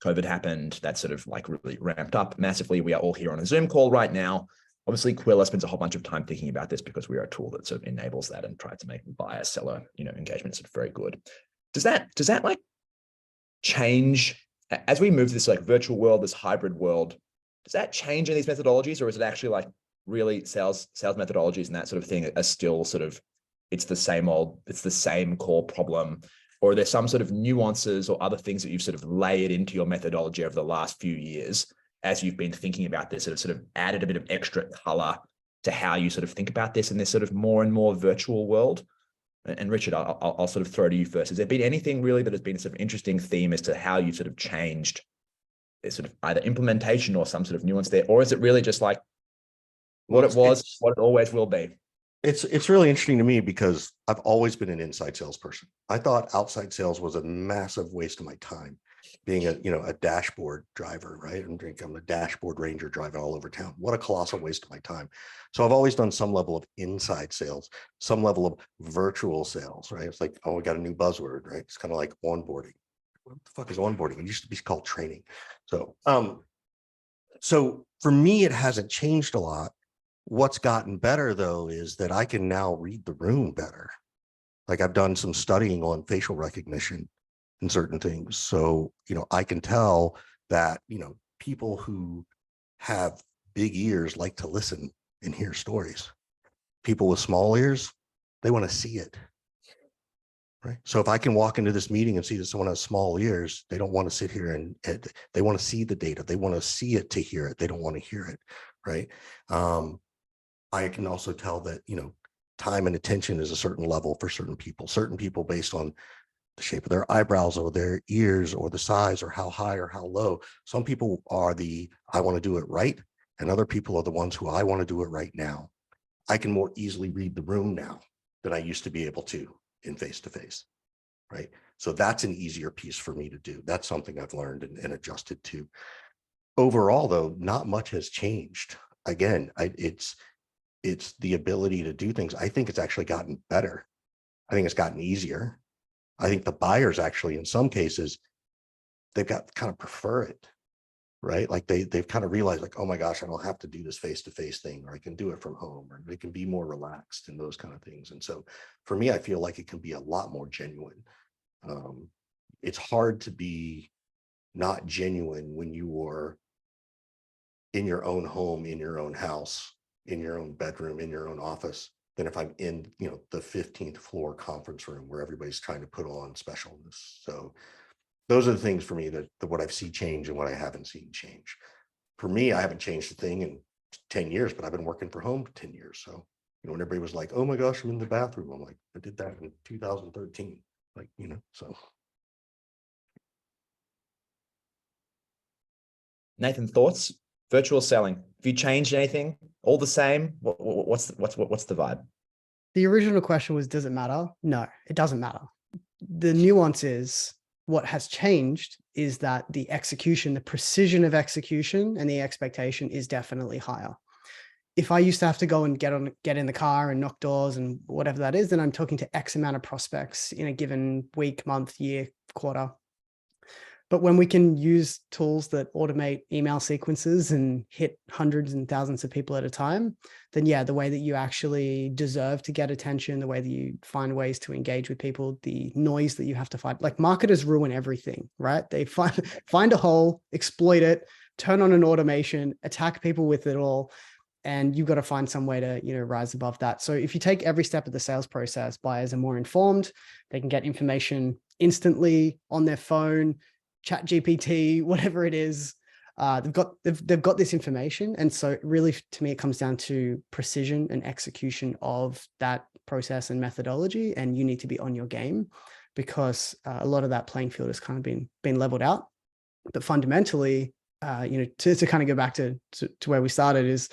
Speaker 1: COVID happened, that sort of like really ramped up massively. We are all here on a Zoom call right now. Obviously, Qwilr spends a whole bunch of time thinking about this because we are a tool that sort of enables that and tries to make buyer-seller, engagement sort of very good. Does that like change as we move to this like virtual world, this hybrid world? Does that change in these methodologies, or is it actually like really sales methodologies and that sort of thing are still sort of, it's the same core problem, or are there some sort of nuances or other things that you've sort of layered into your methodology over the last few years as you've been thinking about this, sort of added a bit of extra color to how you sort of think about this in this sort of more and more virtual world? And Richard, I'll sort of throw to you first. Has there been anything really that has been a sort of interesting theme as to how you sort of changed this sort of either implementation or some sort of nuance there? Or is it really just like what it was, what it always will be?
Speaker 3: It's really interesting to me because I've always been an inside salesperson. I thought outside sales was a massive waste of my time, being a dashboard driver, right? I'm a dashboard ranger driving all over town. What a colossal waste of my time. So I've always done some level of inside sales, some level of virtual sales, right? It's like, oh, we got a new buzzword, right? It's kind of like onboarding. What the fuck is onboarding? It used to be called training. So for me, it hasn't changed a lot. What's gotten better though is that I can now read the room better. Like I've done some studying on facial recognition and certain things. So, I can tell that, people who have big ears like to listen and hear stories. People with small ears, they want to see it. Right. So if I can walk into this meeting and see that someone has small ears, they don't want to sit here and they want to see the data. They want to see it to hear it. They don't want to hear it. Right. I can also tell that, time and attention is a certain level for certain people based on the shape of their eyebrows or their ears or the size or how high or how low. Some people are I want to do it right. And other people are the ones who I want to do it right now. I can more easily read the room now than I used to be able to in face-to-face, right? So that's an easier piece for me to do. That's something I've learned and adjusted to. Overall, though, not much has changed. Again, it's the ability to do things. I think it's actually gotten better. I think it's gotten easier. I think the buyers actually, in some cases, they've got kind of prefer it, right? Like they've kind of realized like, oh my gosh, I don't have to do this face-to-face thing, or I can do it from home, or they can be more relaxed and those kind of things. And so for me, I feel like it can be a lot more genuine. It's hard to be not genuine when you are in your own home, in your own house, in your own bedroom, in your own office, than if I'm in, the 15th floor conference room where everybody's trying to put on specialness. So those are the things for me that what I've seen change and what I haven't seen change. For me, I haven't changed a thing in 10 years, but I've been working from home for 10 years. So, when everybody was like, oh my gosh, I'm in the bathroom. I'm like, I did that in 2013. Like, so.
Speaker 1: Nathan, thoughts? Virtual selling. Have you changed anything? All the same? What's the vibe?
Speaker 2: The original question was, does it matter? No, it doesn't matter. The nuance is what has changed is that the execution, the precision of execution and the expectation is definitely higher. If I used to have to go and get in the car and knock doors and whatever that is, then I'm talking to X amount of prospects in a given week, month, year, quarter. But when we can use tools that automate email sequences and hit hundreds and thousands of people at a time, then yeah, the way that you actually deserve to get attention, the way that you find ways to engage with people, the noise that you have to find, like marketers ruin everything, right? They find a hole, exploit it, turn on an automation, attack people with it all. And you've got to find some way to, rise above that. So if you take every step of the sales process, buyers are more informed, they can get information instantly on their phone, Chat GPT, whatever it is, they've got this information. And so really, to me, it comes down to precision and execution of that process and methodology. And you need to be on your game because a lot of that playing field has kind of been leveled out. But fundamentally, to kind of go back to where we started is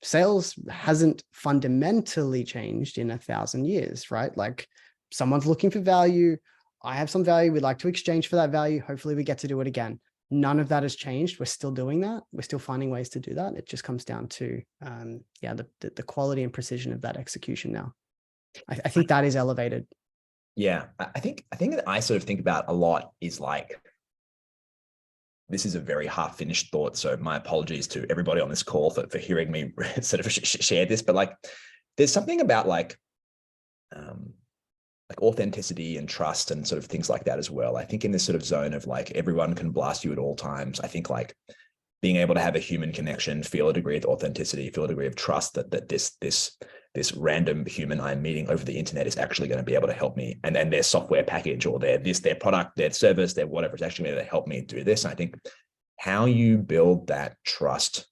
Speaker 2: sales hasn't fundamentally changed in 1,000 years, right? Like someone's looking for value. I have some value. We'd like to exchange for that value. Hopefully we get to do it again. None of that has changed. We're still doing that. We're still finding ways to do that. It just comes down to, the quality and precision of that execution now. I think that is elevated.
Speaker 1: Yeah. I think that I sort of think about a lot is like, this is a very half-finished thought. So my apologies to everybody on this call for hearing me sort of share this, but like, there's something about like authenticity and trust and sort of things like that as well. I think in this sort of zone of like, everyone can blast you at all times. I think like being able to have a human connection, feel a degree of authenticity, feel a degree of trust that this random human I'm meeting over the internet is actually going to be able to help me. And then their software package or their product, their service, their whatever is actually going to help me do this. And I think how you build that trust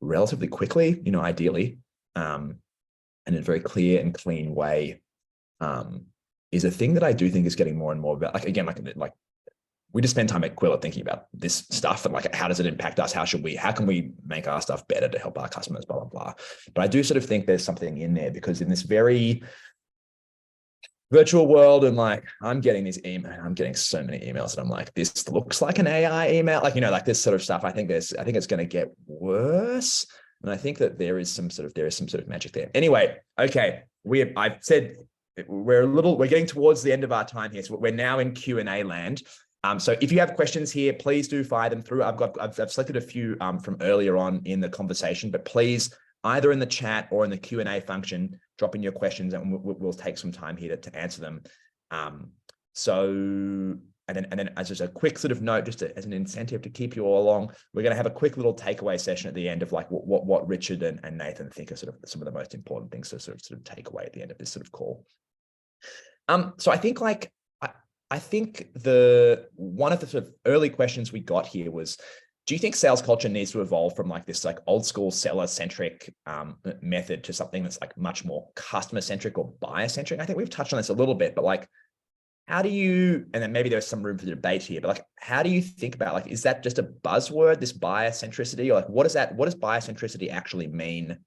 Speaker 1: relatively quickly, ideally, in a very clear and clean way, is a thing that I do think is getting more and more about. Like, again, like we just spend time at Qwilr thinking about this stuff and like, how does it impact us? How can we make our stuff better to help our customers, blah, blah, blah. But I do sort of think there's something in there, because in this very virtual world, and like, I'm getting so many emails and I'm like, this looks like an AI email, like, like this sort of stuff. I think it's going to get worse. And I think that there is some sort of magic there. Anyway, okay. I've said we're getting towards the end of our time here. So we're now in Q&A land. So if you have questions here, please do fire them through. I've selected a few from earlier on in the conversation, but please, either in the chat or in the Q&A function, drop in your questions and we'll take some time here to answer them. And then as just a quick sort of note, just as an incentive to keep you all along, we're going to have a quick little takeaway session at the end of like what Richard and Nathan think are sort of some of the most important things to sort of take away at the end of this sort of call. So I think one of the sort of early questions we got here was, do you think sales culture needs to evolve from like this like old school seller centric method to something that's like much more customer centric or buyer centric? I think we've touched on this a little bit, but like, how do you, and then maybe there's some room for the debate here, but like, how do you think about like, is that just a buzzword, this buyer centricity, or like, what does buyer centricity actually mean,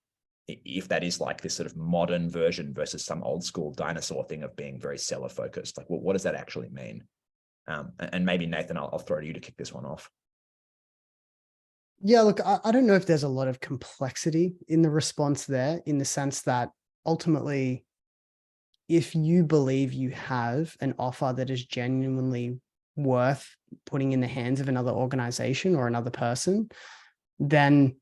Speaker 1: if that is like this sort of modern version versus some old school dinosaur thing of being very seller focused? Like, what does that actually mean? And maybe Nathan, I'll throw to you to kick this one off.
Speaker 2: Yeah, look, I don't know if there's a lot of complexity in the response there, in the sense that ultimately, if you believe you have an offer that is genuinely worth putting in the hands of another organization or another person, then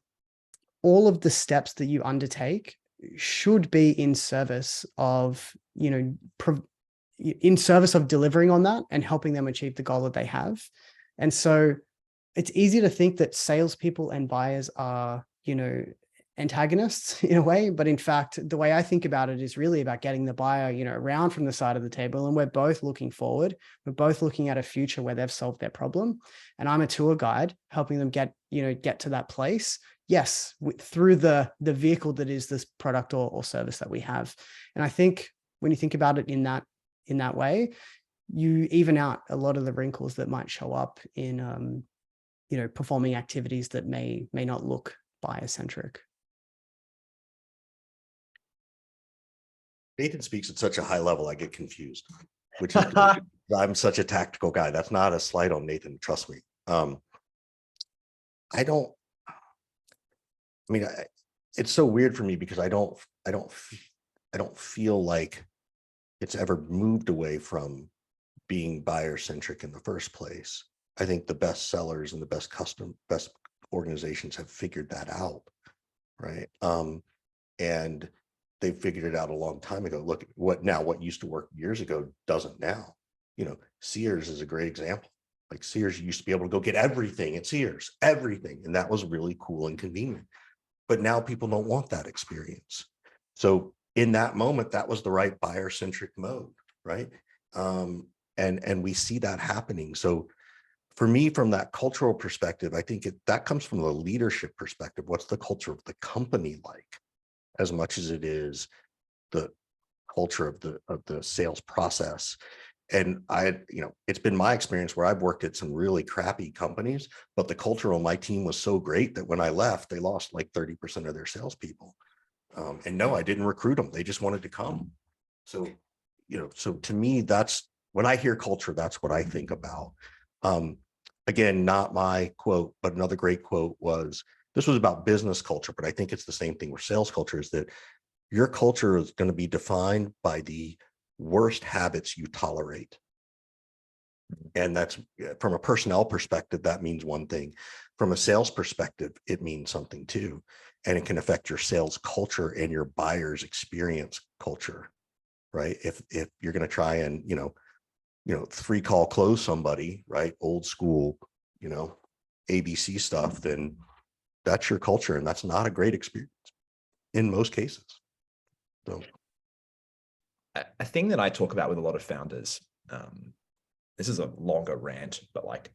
Speaker 2: all of the steps that you undertake should be in service of, in service of delivering on that and helping them achieve the goal that they have. And so it's easy to think that salespeople and buyers are, antagonists in a way, but in fact, the way I think about it is really about getting the buyer, around from the side of the table, and we're both looking forward. We're both looking at a future where they've solved their problem, and I'm a tour guide helping them get to that place. Yes, through the vehicle that is this product or service that we have. And I think when you think about it in that way, you even out a lot of the wrinkles that might show up in performing activities that may not look buyer-centric.
Speaker 3: Nathan speaks at such a high level, I get confused, which is good. I'm such a tactical guy. That's not a slight on Nathan, trust me. It's so weird for me because I don't feel like it's ever moved away from being buyer-centric in the first place. I think the best sellers and the best organizations have figured that out, right? And they figured it out a long time ago. Look, what used to work years ago doesn't now. Sears is a great example. Like Sears used to be able to go get everything at Sears, everything. And that was really cool and convenient. But now people don't want that experience. So in that moment, that was the right buyer-centric mode, right? And we see that happening. So for me, from that cultural perspective, I think that comes from the leadership perspective. What's the culture of the company like, as much as it is the culture of the sales process? And it's been my experience where I've worked at some really crappy companies, but the culture on my team was so great that when I left, they lost like 30% of their salespeople. And no, I didn't recruit them. They just wanted to come. So, so to me, that's when I hear culture, that's what I think about. Again, not my quote, but another great quote was, this was about business culture, but I think it's the same thing with sales culture, is that your culture is going to be defined by the worst habits you tolerate. And that's, from a personnel perspective, that means one thing. From a sales perspective, it means something too. And it can affect your sales culture and your buyer's experience culture, right? If you're going to try and, 3-call close somebody, right? Old school, ABC stuff, then that's your culture. And that's not a great experience in most cases. So
Speaker 1: a thing that I talk about with a lot of founders, this is a longer rant, but like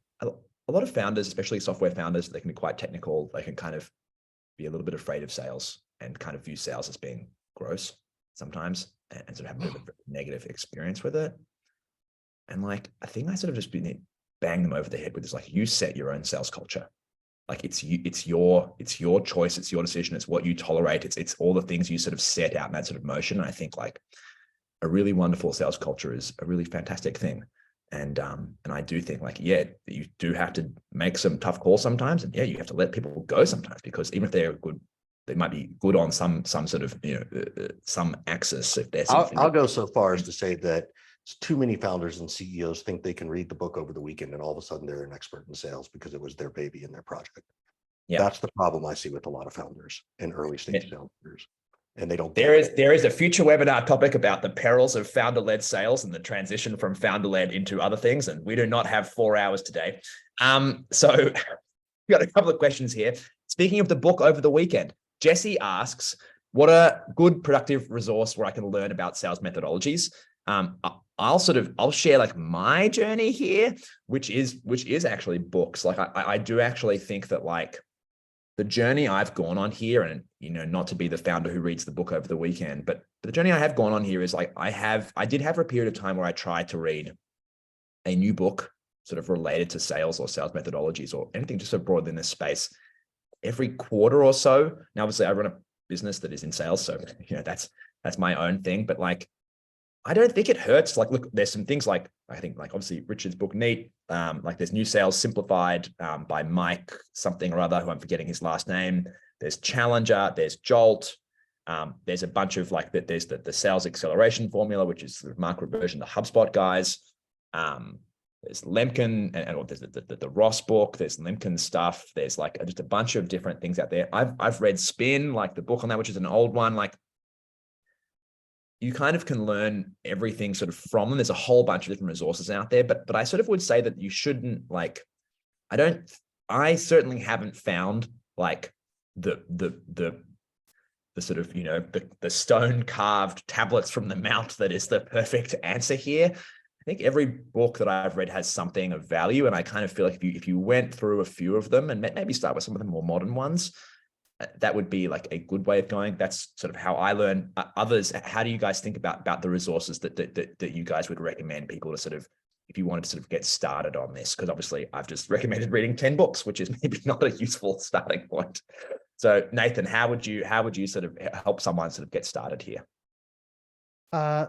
Speaker 1: a lot of founders, especially software founders, they can be quite technical. They can kind of be a little bit afraid of sales and kind of view sales as being gross sometimes, and sort of have a bit of a negative experience with it. And like, I think I sort of just bang them over the head with this, like, you set your own sales culture. Like it's your choice, it's your decision, it's what you tolerate, it's all the things you sort of set out in that sort of motion. And I think like a really wonderful sales culture is a really fantastic thing. And I do think like, yeah, you do have to make some tough calls sometimes, and yeah, you have to let people go sometimes, because even if they're good, they might be good on some sort of, you know, some axis. If there's
Speaker 3: I'll go so far as to say that too many founders and CEOs think they can read the book over the weekend and all of a sudden they're an expert in sales because it was their baby and their project. Yeah, that's the problem I see with a lot of founders and early stage founders. And they don't. There
Speaker 1: is a future webinar topic about the perils of founder-led sales and the transition from founder-led into other things. And we do not have 4 hours today. So we've got a couple of questions here. Speaking of the book over the weekend, Jesse asks, what a good productive resource where I can learn about sales methodologies. I'll share like my journey here, which is actually books. Like I do actually think that like the journey I've gone on here, and, you know, not to be the founder who reads the book over the weekend, but the journey I have gone on here is like, I did have a period of time where I tried to read a new book sort of related to sales or sales methodologies or anything just so broad in this space every quarter or so. Now, obviously I run a business that is in sales, so, you know, that's my own thing, but like, I don't think it hurts. Like, look, there's some things like, I think like obviously Richard's book, Neat, like there's New Sales Simplified by Mike something or other, who I'm forgetting his last name. There's Challenger, there's Jolt. There's a bunch of like, there's the sales acceleration formula, which is the market version, the HubSpot guys. There's Lemkin, and there's the Ross book, there's Lemkin stuff. There's like just a bunch of different things out there. I've read Spin, like the book on that, which is an old one. Like, you kind of can learn everything sort of from them. There's a whole bunch of different resources out there, but I sort of would say that you shouldn't like, I certainly haven't found like the sort of, you know, the stone carved tablets from the mount that is the perfect answer here. I think every book that I've read has something of value. And I kind of feel like if you went through a few of them and maybe start with some of the more modern ones, that would be like a good way of going. That's sort of how I learn. Others, how do you guys think about the resources that you guys would recommend people to sort of, if you wanted to sort of get started on this? Because obviously I've just recommended reading 10 books, which is maybe not a useful starting point. So Nathan, how would you sort of help someone sort of get started here?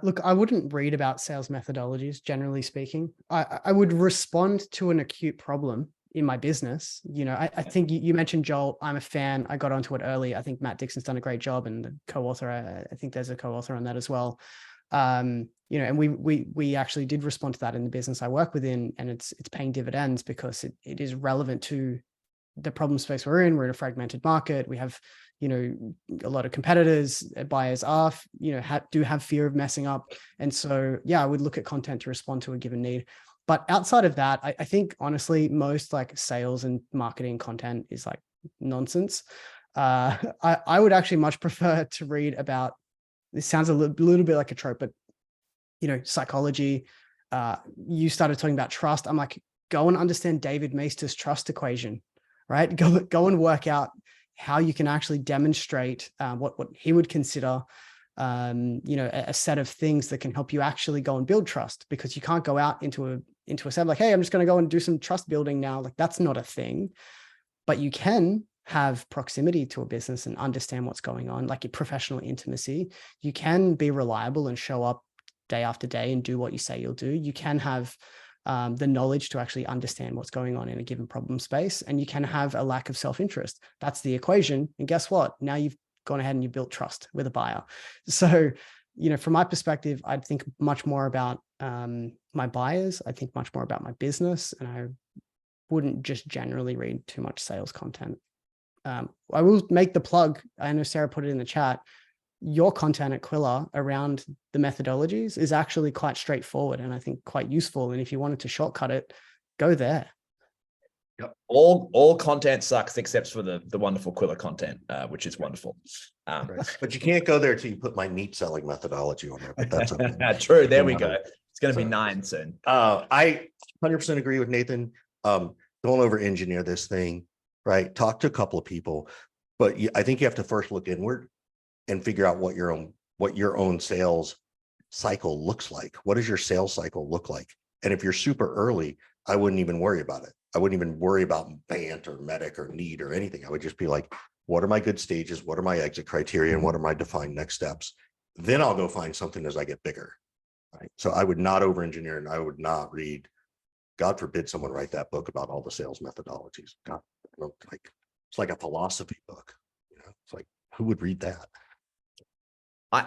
Speaker 2: Look, I wouldn't read about sales methodologies, generally speaking. I would respond to an acute problem in my business. You know, I think you mentioned Jolt. I'm a fan. I got onto it early. I think Matt Dixon's done a great job, and the co-author, I think there's a co-author on that as well. You know, and we actually did respond to that in the business I work within, and it's paying dividends because it is relevant to the problem space we're in. We're in a fragmented market. We have, you know, a lot of competitors. Buyers are, you know, do have fear of messing up. And so, yeah, I would look at content to respond to a given need. But outside of that, I think honestly, most like sales and marketing content is like nonsense. I would actually much prefer to read about, this sounds a little bit like a trope, but, you know, psychology. You started talking about trust. I'm like, go and understand David Maister's trust equation, right? Go and work out how you can actually demonstrate what he would consider you know, a set of things that can help you actually go and build trust, because you can't go out into a set like, hey, I'm just going to go and do some trust building now. Like, that's not a thing, but you can have proximity to a business and understand what's going on, like your professional intimacy. You can be reliable and show up day after day and do what you say you'll do. You can have the knowledge to actually understand what's going on in a given problem space, and you can have a lack of self-interest. That's the equation. And guess what? Now you've gone ahead and you built trust with a buyer. So, you know, from my perspective, I'd think much more about my buyers. I think much more about my business, and I wouldn't just generally read too much sales content. I will make the plug. I know Sarah put it in the chat. Your content at Qwilr around the methodologies is actually quite straightforward and I think quite useful. And if you wanted to shortcut it, go there.
Speaker 1: Yep. All content sucks except for the wonderful Qwilr content, which is wonderful.
Speaker 3: Right. But you can't go there till you put my neat selling methodology on there. But that's okay.
Speaker 1: True. There we go. It's going to be 9 soon.
Speaker 3: I 100% agree with Nathan. don't over-engineer this thing, right? Talk to a couple of people, but I think you have to first look inward and figure out what your own sales cycle looks like. What does your sales cycle look like? And if you're super early, I wouldn't even worry about it. I wouldn't even worry about BANT or MEDDIC or NEED or anything. I would just be like, what are my good stages? What are my exit criteria? And what are my defined next steps? Then I'll go find something as I get bigger. Right. So I would not over-engineer, and I would not read, God forbid someone write that book about all the sales methodologies. God, like, it's like a philosophy book. You know, it's like, who would read that?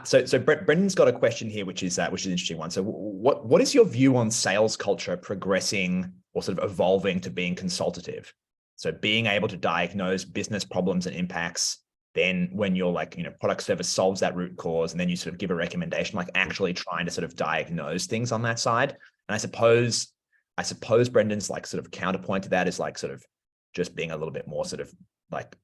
Speaker 1: So Brendan's got a question here, which is an interesting one. So what is your view on sales culture progressing or sort of evolving to being consultative? So being able to diagnose business problems and impacts, then when you're like, product service solves that root cause, and then you sort of give a recommendation, like actually trying to sort of diagnose things on that side. And I suppose Brendan's like sort of counterpoint to that is like sort of just being a little bit more sort of like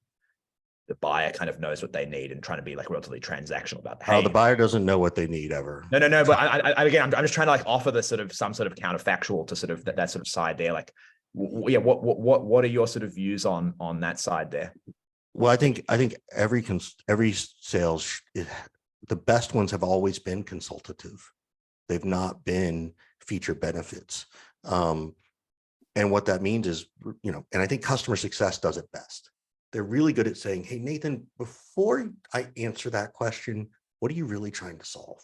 Speaker 1: the buyer kind of knows what they need and trying to be like relatively transactional about, hey,
Speaker 3: the buyer doesn't know what they need ever.
Speaker 1: No. But I'm just trying to like offer the sort of some sort of counterfactual to sort of that sort of side there. Like, yeah, what are your sort of views on that side there?
Speaker 3: Well, I think every sales, the best ones have always been consultative. They've not been feature benefits. And what that means is, and I think customer success does it best. They're really good at saying, hey, Nathan, before I answer that question, what are you really trying to solve?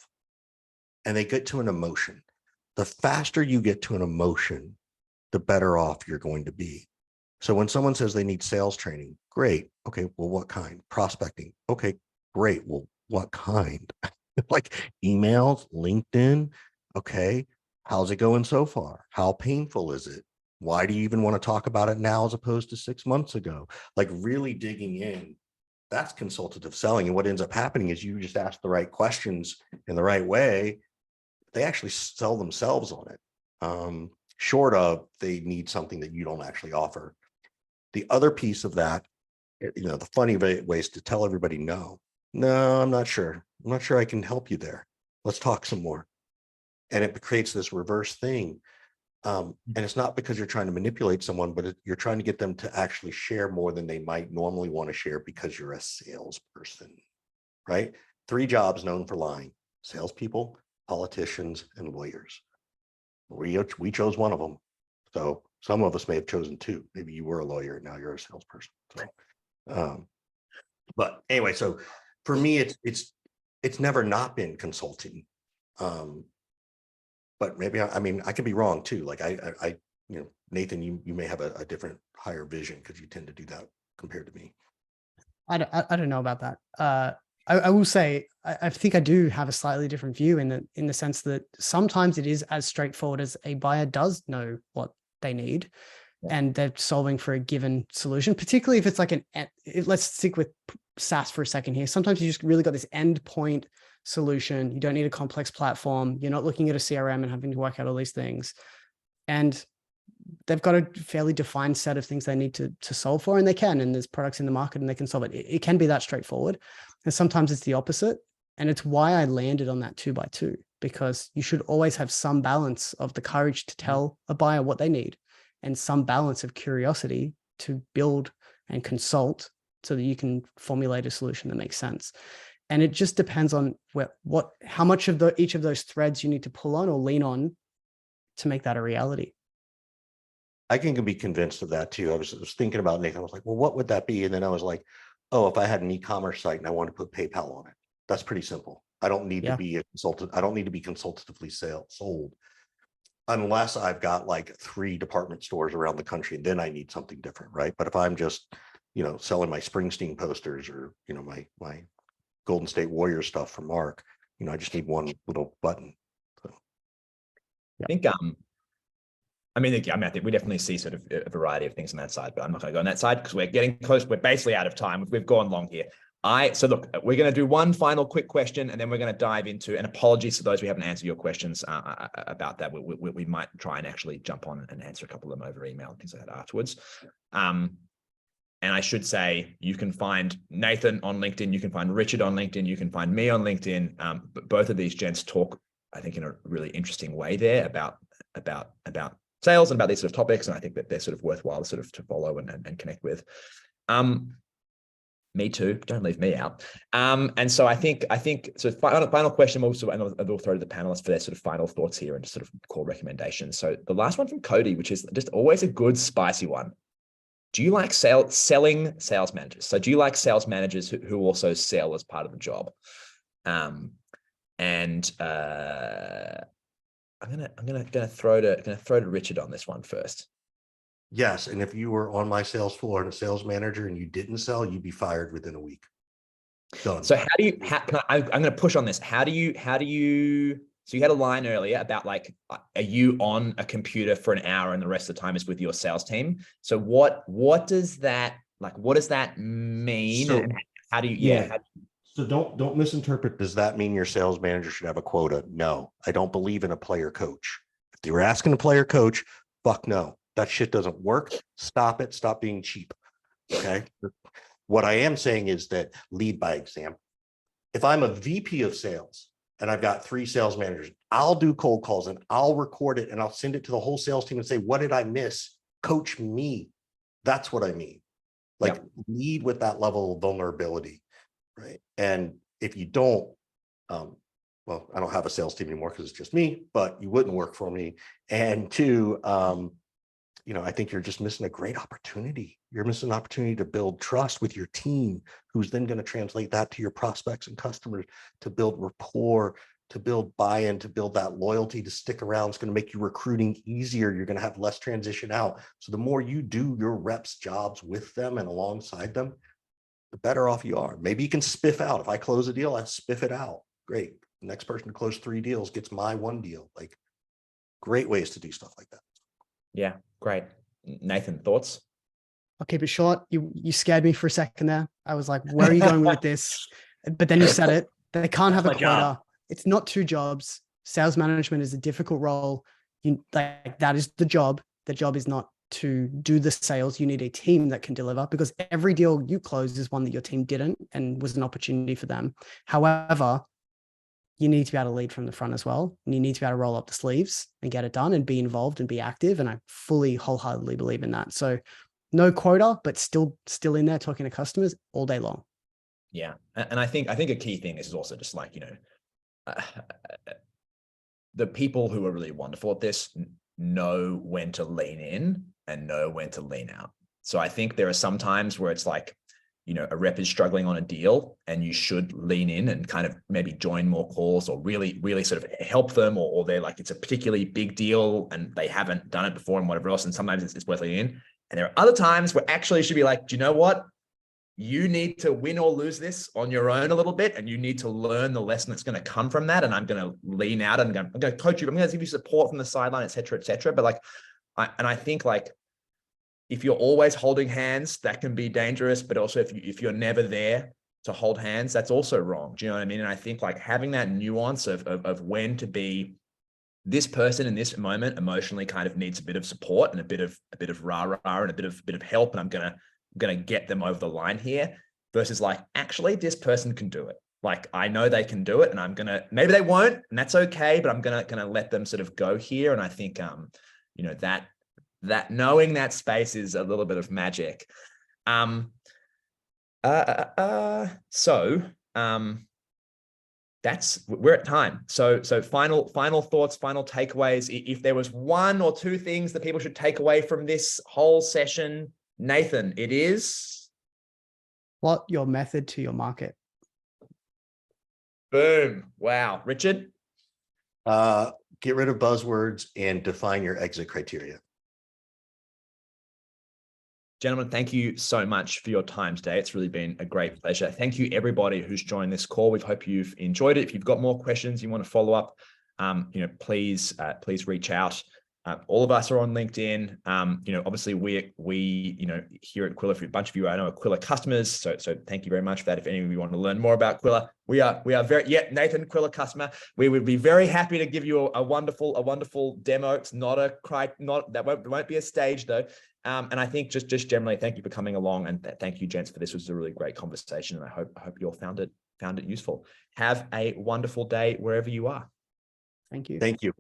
Speaker 3: And they get to an emotion. The faster you get to an emotion, the better off you're going to be. So when someone says they need sales training, great. Okay, well, what kind? Prospecting. Okay, great. Well, what kind? Like emails, LinkedIn. Okay, how's it going so far? How painful is it? Why do you even want to talk about it now as opposed to 6 months ago? Like really digging in, that's consultative selling. And what ends up happening is you just ask the right questions in the right way. They actually sell themselves on it. Short of they need something that you don't actually offer. The other piece of that, the funny ways to tell everybody, no, I'm not sure. I'm not sure I can help you there. Let's talk some more. And it creates this reverse thing. And it's not because you're trying to manipulate someone, but you're trying to get them to actually share more than they might normally want to share because you're a salesperson, right? 3 jobs known for lying: salespeople, politicians, and lawyers. We chose one of them. So some of us may have chosen 2. Maybe you were a lawyer and now you're a salesperson. So, but anyway, so for me, it's never not been consulting. But maybe I could be wrong too. Like I Nathan, you may have a different, higher vision because you tend to do that compared to me.
Speaker 2: I don't know about that. I will say I think I do have a slightly different view in the sense that sometimes it is as straightforward as a buyer does know what they need, and they're solving for a given solution. Particularly if it's like let's stick with SaaS for a second here. Sometimes you just really got this endpoint solution. You don't need a complex platform. You're not looking at a CRM and having to work out all these things. And they've got a fairly defined set of things they need to solve for, and they can, and there's products in the market and they can solve it. It can be that straightforward. And sometimes it's the opposite. And it's why I landed on that 2x2, because you should always have some balance of the courage to tell a buyer what they need and some balance of curiosity to build and consult so that you can formulate a solution that makes sense. And it just depends on how much of each of those threads you need to pull on or lean on to make that a reality.
Speaker 3: I can be convinced of that too. I was thinking about Nathan. I was like, well, what would that be? And then I was like, oh, if I had an e-commerce site and I want to put PayPal on it, that's pretty simple. I don't need to be a consultant. I don't need to be consultatively sold unless I've got like 3 department stores around the country. Then I need something different, right? But if I'm just, selling my Springsteen posters or, my Golden State Warriors stuff from Mark, I just need one little button. So.
Speaker 1: I think, I think we definitely see sort of a variety of things on that side, but I'm not going to go on that side because we're getting close. We're basically out of time. We've gone long here. So look, we're going to do one final quick question, and then we're going to dive into, and apologies to those we haven't answered your questions about that. We might try and actually jump on and answer a couple of them over email and things like that afterwards. And I should say, you can find Nathan on LinkedIn, you can find Richard on LinkedIn, you can find me on LinkedIn. But both of these gents talk, I think, in a really interesting way there about sales and about these sort of topics. And I think that they're sort of worthwhile sort of to follow and connect with. Me too. Don't leave me out. And so I think so. Final question also, and I'll throw to the panelists for their sort of final thoughts here and just sort of core recommendations. So the last one from Cody, which is just always a good spicy one. Do you like selling sales managers? So do you like sales managers who also sell as part of the job? I'm gonna throw to Richard on this one first.
Speaker 3: Yes, and if you were on my sales floor and a sales manager and you didn't sell, you'd be fired within a week. Done.
Speaker 1: So I'm going to push on this. How do you, so you had a line earlier about like, are you on a computer for an hour and the rest of the time is with your sales team? So what does that, like, what does that mean?
Speaker 3: So,
Speaker 1: and how do you,
Speaker 3: So don't misinterpret. Does that mean your sales manager should have a quota? No, I don't believe in a player coach. If they were asking a player coach, fuck no. That shit doesn't work. Stop it. Stop being cheap. Okay. What I am saying is that lead by example. If I'm a VP of sales and I've got 3 sales managers, I'll do cold calls and I'll record it and I'll send it to the whole sales team and say, what did I miss? Coach me. That's what I mean. Like lead with that level of vulnerability. Right. And if you don't, well, I don't have a sales team anymore because it's just me, but you wouldn't work for me. And 2, I think you're just missing a great opportunity. You're missing an opportunity to build trust with your team, who's then going to translate that to your prospects and customers, to build rapport, to build buy-in, to build that loyalty, to stick around. It's going to make your recruiting easier. You're going to have less transition out. So the more you do your reps' jobs with them and alongside them, the better off you are. Maybe you can spiff out. If I close a deal, I spiff it out. Great. The next person to close 3 deals gets my 1 deal. Like, great ways to do stuff like that.
Speaker 1: Yeah, great. Nathan, thoughts?
Speaker 2: I'll keep it short. You scared me for a second there. I was like, where are you going with this? But then you said it. They can't have a quota. It's not 2 jobs. Sales management is a difficult role. That is the job. The job is not to do the sales. You need a team that can deliver, because every deal you close is one that your team didn't and was an opportunity for them. However, you need to be able to lead from the front as well. And you need to be able to roll up the sleeves and get it done and be involved and be active. And I fully, wholeheartedly believe in that. So no quota, but still in there talking to customers all day long.
Speaker 1: Yeah. And I think a key thing is also just like, the people who are really wonderful at this know when to lean in and know when to lean out. So I think there are some times where it's like, a rep is struggling on a deal and you should lean in and kind of maybe join more calls or really, really sort of help them, or they're like, it's a particularly big deal and they haven't done it before and whatever else. And sometimes it's worth leaning in. And there are other times where actually you should be like, do you know what? You need to win or lose this on your own a little bit, and you need to learn the lesson that's going to come from that. And I'm going to lean out and I'm going to coach you. I'm going to give you support from the sideline, et cetera, et cetera. But like, I think like, if you're always holding hands, that can be dangerous. But also if you're never there to hold hands, that's also wrong. Do you know what I mean? And I think like having that nuance of when to be, this person in this moment emotionally kind of needs a bit of support and a bit of rah-rah and a bit of help. And I'm gonna get them over the line here, versus like, actually, this person can do it. Like, I know they can do it, and maybe they won't, and that's okay, but I'm gonna let them sort of go here. And I think that knowing that space is a little bit of magic. We're at time. So final thoughts, final takeaways. If there was 1 or 2 things that people should take away from this whole session, Nathan, it is
Speaker 2: plot your method to your market.
Speaker 1: Boom. Wow. Richard?
Speaker 3: Get rid of buzzwords and define your exit criteria.
Speaker 1: Gentlemen, thank you so much for your time today. It's really been a great pleasure. Thank you, everybody who's joined this call. We hope you've enjoyed it. If you've got more questions, you want to follow up, please reach out. All of us are on LinkedIn. Obviously we here at Qwilr, for a bunch of you I know are Qwilr customers. So thank you very much for that. If any of you want to learn more about Qwilr, we are Nathan, Qwilr customer. We would be very happy to give you a wonderful demo. It's that won't be a stage though. And I think just generally, thank you for coming along, and thank you, gents, for this. Was a really great conversation, and I hope you all found it useful. Have a wonderful day wherever you are.
Speaker 2: Thank you.
Speaker 3: Thank you.